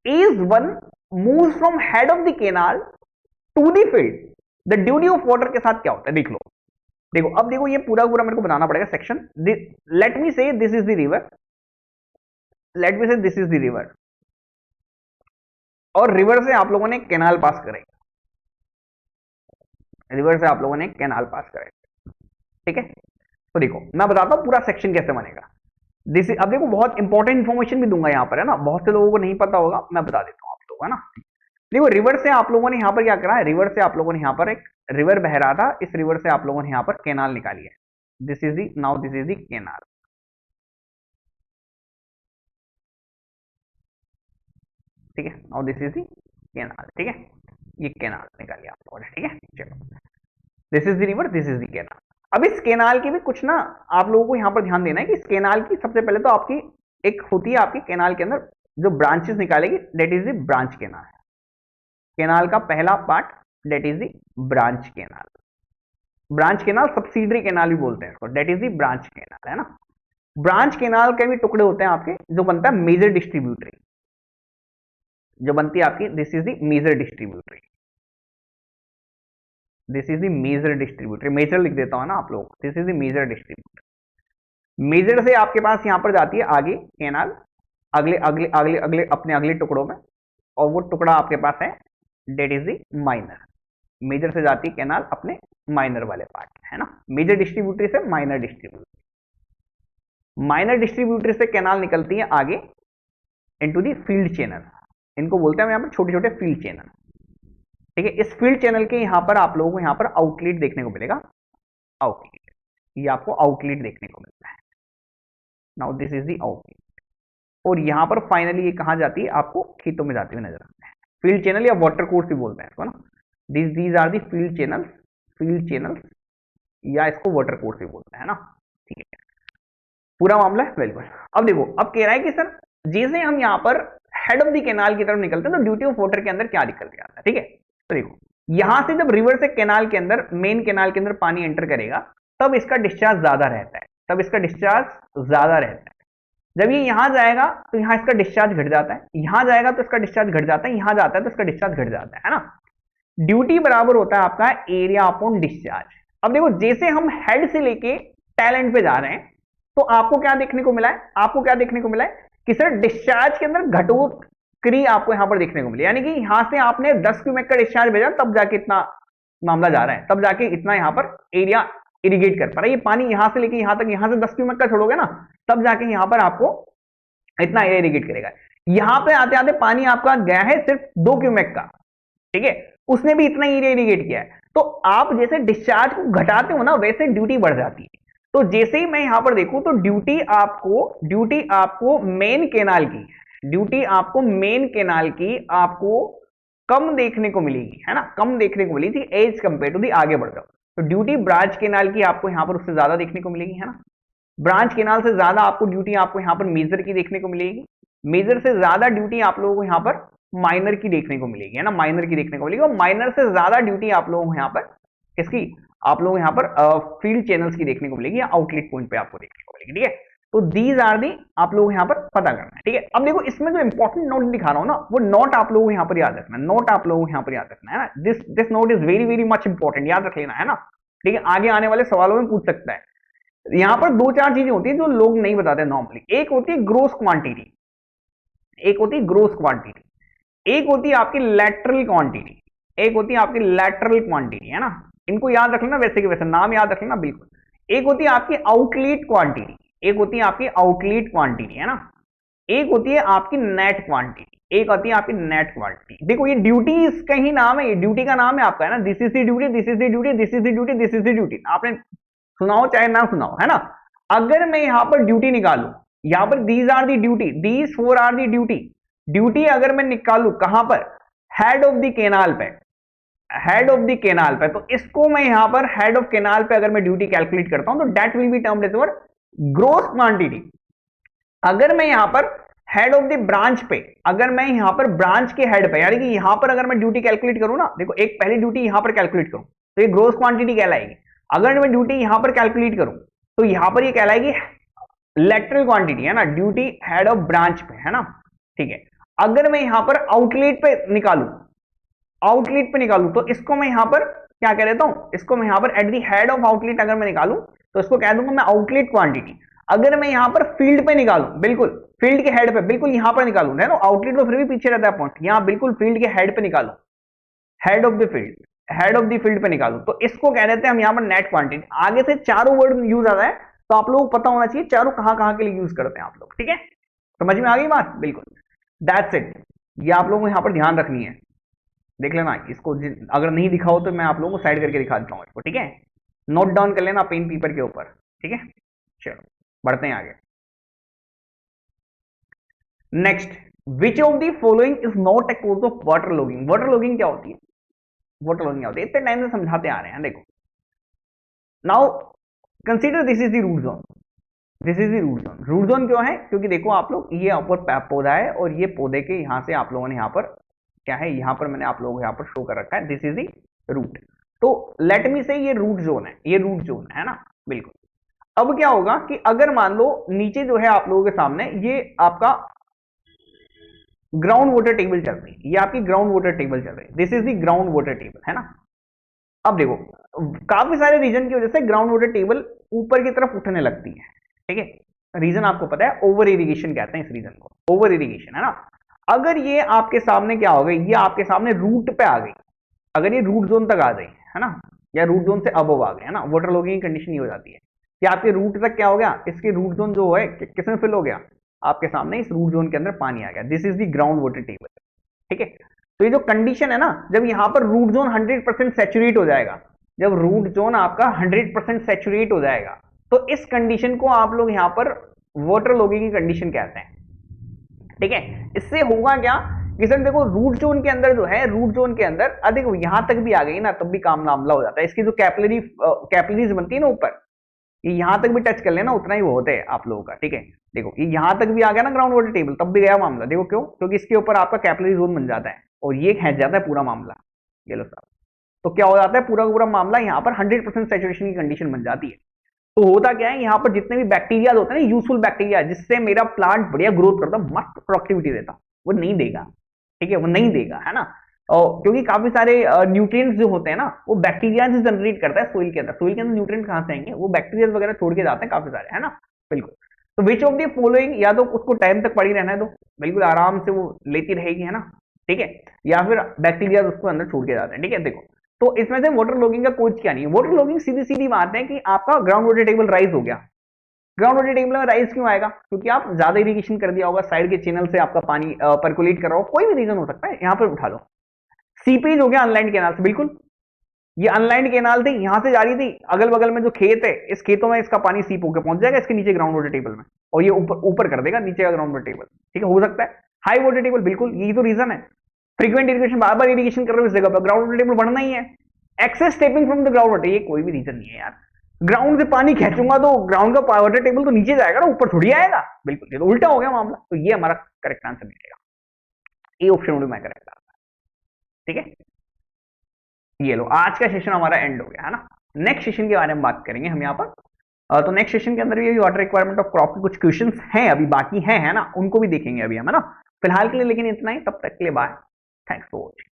is one move from head of the canal to the field, the duty of water के साथ क्या होता है? देख लो, देखो अब देखो ये पूरा पूरा मेरे को बनाना पड़ेगा सेक्शन। लेट मी से this is the river, let me से दिस इज द रिवर, और रिवर से आप लोगों ने कैनाल पास करे, रिवर से आप लोगों ने कैनाल पास करे। ठीक है, तो देखो मैं बताता हूं पूरा सेक्शन कैसे बनेगा। दिस अब देखो बहुत इंपॉर्टेंट इंफॉर्मेशन भी दूंगा यहां पर, है ना, बहुत से लोगों को नहीं पता होगा, मैं बता देता हूं आप लोगों को, है ना। देखो रिवर से आप लोगों ने यहां पर क्या करा है, रिवर से आप लोगों ने यहां पर एक रिवर बह रहा था, इस रिवर से आप लोगों ने यहां पर कैनाल निकाली है। This is the, now this is the canal. ठीक है, now this is the canal. ठीक है, ये कैनाल निकालिए आप लोगों ने। ठीक है, चलो, this is the river, this is the canal. अब इस कैनाल की भी कुछ ना आप लोगों को यहां पर ध्यान देना है कि इस कैनाल की सबसे पहले तो आपकी एक होती है, आपकी कैनाल के अंदर जो ब्रांचेस निकालेगी, that is the branch canal. Canal का पहला part that is the branch canal. Branch canal subsidiary canal भी बोलते हैं इसको, that is the branch canal, है ना। ब्रांच कैनाल के भी टुकड़े होते हैं आपके, जो बनता है मेजर डिस्ट्रीब्यूटरी, जो बनती है आपकी, this is the major distributary, this is the major distributor. Major लिख देता हूं ना आप लोग, this is the major distributor. Major से आपके पास यहां पर जाती है आगे कैनाल, अगले अगले अगले अगले अपने अगले टुकड़ों में, और वो टुकड़ा आपके पास है that is the minor. Major से जाती है कैनाल अपने माइनर वाले पार्ट, है ना। मेजर डिस्ट्रीब्यूटरी से माइनर डिस्ट्रीब्यूटरी, माइनर डिस्ट्रीब्यूटरी से कैनाल निकलती है आगे इनटू द फील्ड चैनल, इनको बोलते हैं यहां पर छोटे छोटे फील्ड चैनल। ठीक है, इस फील्ड चैनल के यहां पर आप लोगों को यहां पर आउटलेट देखने को मिलेगा, आउटलेट, ये आपको आउटलेट देखने को मिलता है। Now this is the outlet, और यहां पर फाइनली ये कहां जाती है, आपको खेतों में जाती हुई नजर आती है। फील्ड चैनल या वाटर कोर्स भी बोलते हैं इसको ना, these are the field channels, field channels, या इसको वाटर कोर्स भी बोलते हैं ना। ठीक है, पूरा मामला है बिल्कुल। अब देखो, अब कह रहा है कि सर जैसे हम यहां पर हेड ऑफ द कैनाल की तरफ निकलते हैं तो ड्यूटी ऑफ वाटर के अंदर क्या निकल के आता है। ठीक है, तो देखो यहां से जब रिवर से कैनाल के अंदर, मेन कैनाल के अंदर पानी एंटर करेगा, तब इसका डिस्चार्ज ज्यादा रहता है, तब इसका डिस्चार्ज ज्यादा रहता है। जब ये यहां जाएगा तो यहां इसका डिस्चार्ज घट जाता है, यहां जाएगा तो इसका डिस्चार्ज घट जाता है, यहां जाता है तो इसका डिस्चार्ज घट जाता है ना। ड्यूटी बराबर होता है आपका एरिया अपॉन डिस्चार्ज। अब देखो जैसे हम हेड से लेके टेल एंड पे जा रहे हैं तो आपको क्या देखने को मिला है, आपको क्या देखने को मिला है कि सर डिस्चार्ज के अंदर घटोत्करी आपको यहां पर देखने को मिली, यानी कि यहां से आपने 10 क्यूमेक का डिस्चार्ज भेजा तब जाके इतना मामला जा रहा है, तब जाके इतना यहां पर एरिया इरिगेट कर पा रहा है। ये पानी यहां से लेके यहां तक, यहां से 10 क्यूमेक का छोड़ोगे ना तब जाके यहां पर आपको इतना एरिया इरिगेट करेगा। यहां पे आते आते पानी आपका गया है सिर्फ 2 क्यूमेक का, ठीक है, उसने भी इतना एरिया इरिगेट किया है। तो आप जैसे डिस्चार्ज को घटाते हो ना वैसे ड्यूटी बढ़ जाती है। तो जैसे ही मैं यहां पर देखूं तो ड्यूटी आपको मेन केनाल की, ड्यूटी आपको मेन केनाल की आपको कम देखने को मिलेगी, है ना, कम देखने को मिली थी एज कंपेयर टू दी, आगे बढ़ जाओ तो ड्यूटी ब्रांच केनाल की आपको यहां पर उससे ज्यादा देखने को मिलेगी, है ना, ब्रांच केनाल से ज्यादा आपको ड्यूटी आपको यहां पर मेजर की देखने को मिलेगी, मेजर से ज्यादा ड्यूटी आप लोगों को यहां पर माइनर की देखने को मिलेगी, है ना, माइनर की देखने को मिलेगी, और माइनर से ज्यादा ड्यूटी आप लोगों को यहां पर किसकी, आप लोग यहां पर फील्ड चैनल्स की देखने को मिलेगी या आउटलेट पॉइंट पे आपको देखने को मिलेगी, ठीक है। तो दीज आर दी आप लोग यहां पर पता करना है, ठीक है। अब देखो इसमें जो इंपॉर्टेंट नोट दिखा रहा हूं ना वो नोट आप लोगों को यहां पर याद रखना है, नोट आप लोगों को यहां पर याद रखना है ना, this note is very very much important, याद रख लेना, है ना, ठीक है, आगे आने वाले सवालों में पूछ सकता है। यहां पर दो चार चीजें होती है जो लोग नहीं बताते नॉर्मली, एक होती है ग्रोस क्वांटिटी, एक होती है ग्रोस क्वांटिटी, एक होती है आपकी लैटरल क्वांटिटी, एक होती है आपकी लैटरल क्वांटिटी, है ना, इनको याद रख लेना, वैसे के वैसे नाम याद रख लेना बिल्कुल। एक होती है आपकी आउटलेट क्वांटिटी, एक होती है आपकी आउटलेट क्वांटिटी, है ना, एक होती है आपकी नेट क्वांटिटी, एक होती है आपकी नेट क्वांटिटी। देखो ये ड्यूटी इसका ही नाम है, ये ड्यूटी का नाम है आपका, है ना, this is the duty, this is the duty, this is the duty, this is the duty, आपने सुनाओ चाहे ना सुनाओ, है ना। अगर मैं यहां पर ड्यूटी निकालू, यहां पर these are the duty, these 4 are the duty, duty अगर मैं निकालू कहां पर, हेड ऑफ द केनाल पे, हेड ऑफ द केनाल पे, तो इसको मैं यहां पर हेड ऑफ केनाल पे अगर मैं ड्यूटी कैलकुलेट करता हूं तो that will be termed as your gross quantity. अगर मैं यहां पर हेड ऑफ द ब्रांच पे, अगर मैं यहां पर ब्रांच के हेड पे, यानी कि यहां पर अगर मैं ड्यूटी कैलकुलेट करूं ना, देखो एक पहली ड्यूटी यहां पर कैलकुलेट करूं तो ये ग्रोस क्वांटिटी कहलाएगी। अगर मैं ड्यूटी यहां पर कैलकुलेट करूं तो यहां पर ये कहलाएगी लेटरल क्वांटिटी, है ना, ड्यूटी हेड ऑफ ब्रांच पे, है ना, ठीक है। अगर मैं यहां पर आउटलेट पे निकालू, आउटलेट पे निकालू तो इसको मैं यहां पर क्या कह देता हूं, इसको मैं यहां पर at the head of outlet अगर मैं निकालू तो इसको कह दूंगा मैं आउटलेट क्वांटिटी। अगर मैं यहां पर फील्ड पे निकालू, बिल्कुल फील्ड के हेड पे, बिल्कुल यहां पर निकालू, है ना, आउटलेट तो फिर भी पीछे रहता है पॉइंट, यहां बिल्कुल फील्ड के हेड पे निकालू, head of the field, head of the field पे निकालू तो इसको कह देते हैं हम यहां पर नेट क्वांटिटी। आगे से चारों वर्ड यूज आता है तो आप लोगों को पता होना चाहिए चारों कहां के लिए यूज करते हैं आप लोग, ठीक है, समझ में आ गई बात, बिल्कुल, दैट्स इट। ये आप लोगों को यहां पर ध्यान रखनी है, देख लेना इसको, अगर नहीं दिखा हो तो मैं आप लोगों को साइड करके दिखा देता हूं इसको, ठीक है, नोट डाउन कर लेना पेन पेपर के ऊपर, ठीक है। चलो बढ़ते हैं आगे। Next, which of the following is not a cause of water logging. Water logging क्या होती है, वाटर लॉगिंग क्या होती है, इतने टाइम से समझाते आ रहे हैं, देखो now consider this is the root zone, this is the root zone. Root zone क्यों है, क्योंकि देखो आप लोग ये ऊपर पौधा है और ये पौधे के यहां से आप लोगों ने यहां पर क्या है, यहां पर मैंने आप लोगों को यहां पर शो कर रखा है, दिस इज द रूट। तो लेट मी से ये रूट जोन है, ये रूट जोन है ना, बिल्कुल। अब क्या होगा कि अगर मान लो नीचे जो है आप लोगों के सामने ये आपका ग्राउंड वाटर टेबल चल रही है, ये आपकी ग्राउंड वाटर टेबल चल रही है, this is the ground water table, है ना। अब देखो काफी सारे रीजन की वजह से ग्राउंड वाटर टेबल ऊपर की तरफ उठने लगती है, ठीक है। रीजन आपको पता है, ओवर इरिगेशन कहते हैं इस रीजन को, ओवर इरिगेशन, है ना। अगर ये आपके सामने क्या हो गई, ये आपके सामने रूट पे आ गई, अगर ये रूट जोन तक आ गई, है ना, या रूट जोन से अबव आ गए, है ना, वाटर लॉगिंग की कंडीशन ये हो जाती है कि आपके रूट तक क्या हो गया, इसके रूट जोन जो है किसमें फिल हो गया, आपके सामने इस रूट जोन के अंदर पानी आ गया, this is the ground water table, ठीक है। तो ये जो कंडीशन है ना, जब यहां पर रूट जोन 100% सैचुरेट हो जाएगा, जब रूट जोन आपका 100% सैचुरेट हो जाएगा तो इस कंडीशन को आप लोग यहां पर वाटर लॉगिंग की कंडीशन कहते हैं, ठीक है। इससे होगा क्या कि सर देखो रूट जोन के अंदर जो है, रूट जोन के अंदर अधिक यहां तक भी आ गई ना तब भी काम मामला हो जाता है, इसकी जो कैपिलरीज बनती है ना ऊपर, ये यहां तक भी टच कर लेना उतना ही वो होते हैं आप लोगों का, ठीक है। देखो ये यहां तक भी आ गया ना ग्राउंड वाटर टेबल, तब भी गया मामला, देखो क्यों, क्योंकि इसके ऊपर आपका कैपिलरी जोन बन जाता है और ये खेच जाता है पूरा मामला, ये लो साहब। तो क्या हो जाता है, पूरा का पूरा मामला यहाँ पर 100% सैचुरेशन की कंडीशन बन जाती है। तो होता क्या है, यहाँ पर जितने भी बैक्टीरिया होते हैं ना, यूजफुल बैक्टीरिया, जिससे मेरा प्लांट बढ़िया ग्रोथ करता, मस्त प्रोडक्टिविटी देता, वो नहीं देगा, ठीक है, वो नहीं देगा, है ना। और क्योंकि काफी सारे न्यूट्रिएंट्स जो होते हैं ना वो बैक्टीरिया से जनरेट करता है सोइल के अंदर। सोइल के अंदर न्यूट्रिएंट कहां से आएंगे, वो बैक्टीरिया वगैरह छोड़ के जाते हैं काफी सारे, है ना। बिल्कुल। तो विच ऑफ द फॉलोइंग, या तो उसको टाइम तक पड़ी रहना है, तो बिल्कुल आराम से वो लेती रहेगी, है ना, ठीक है, या फिर बैक्टीरिया उसको अंदर छोड़ के जाते हैं, ठीक है। देखो, तो इसमें से वाटर लॉगिंग का कुछ क्या नहीं है। वाटर लॉगिंग सीधी सीधी बात है कि आपका ग्राउंड वाटर टेबल राइज हो गया। ग्राउंड वाटर टेबल में राइज क्यों आएगा, क्योंकि आप ज्यादा इरिगेशन कर दिया होगा, साइड के चैनल से आपका पानी परकुलेट कर रहा हो, कोई भी रीजन हो सकता है। यहां पर उठा लो, सीपेज हो गया अनलाइंड कैनाल से, बिल्कुल ये अनलाइंड कैनाल थी, यहां से जा रही थी, अगल बगल में जो खेत है, इस खेतों में इसका पानी सीप होकर पहुंच जाएगा इसके नीचे ग्राउंड वाटर टेबल में, और ये ऊपर ऊपर कर देगा नीचे का ग्राउंड वाटर टेबल, ठीक है, हो सकता है। हाई वाटर टेबल, बिल्कुल यही तो रीजन है। फ्रीक्वेंट इरिगेशन, बार बार इरिगेशन कर रहे हो इस जगह पर, ग्राउंड वाटर टेबल बढ़ना ही है। Excess tapping from the ground water, ये कोई भी रीजन नहीं है यार। ग्राउंड से पानी खींचूंगा तो ग्राउंड का वाटर टेबल तो नीचे जाएगा ना, ऊपर थोड़ी आएगा। बिल्कुल, ये तो उल्टा हो गया मामला। तो ये हमारा करेक्ट आंसर मिलेगा, ये ऑप्शन में करेक्ट आंसर, ठीक है। ये लो, आज का सेशन हमारा एंड हो गया, है ना। नेक्स्ट सेशन के बारे में बात करेंगे हम यहाँ पर। तो नेक्स्ट सेशन के अंदर भी वाटर रिक्वायरमेंट ऑफ क्रॉप के कुछ क्वेश्चंस हैं अभी बाकी हैं, है ना, उनको भी देखेंगे अभी हम, है ना। फिलहाल के लिए लेकिन इतना ही, तब तक के लिए बाय, थैंक्स फॉर वॉचिंग।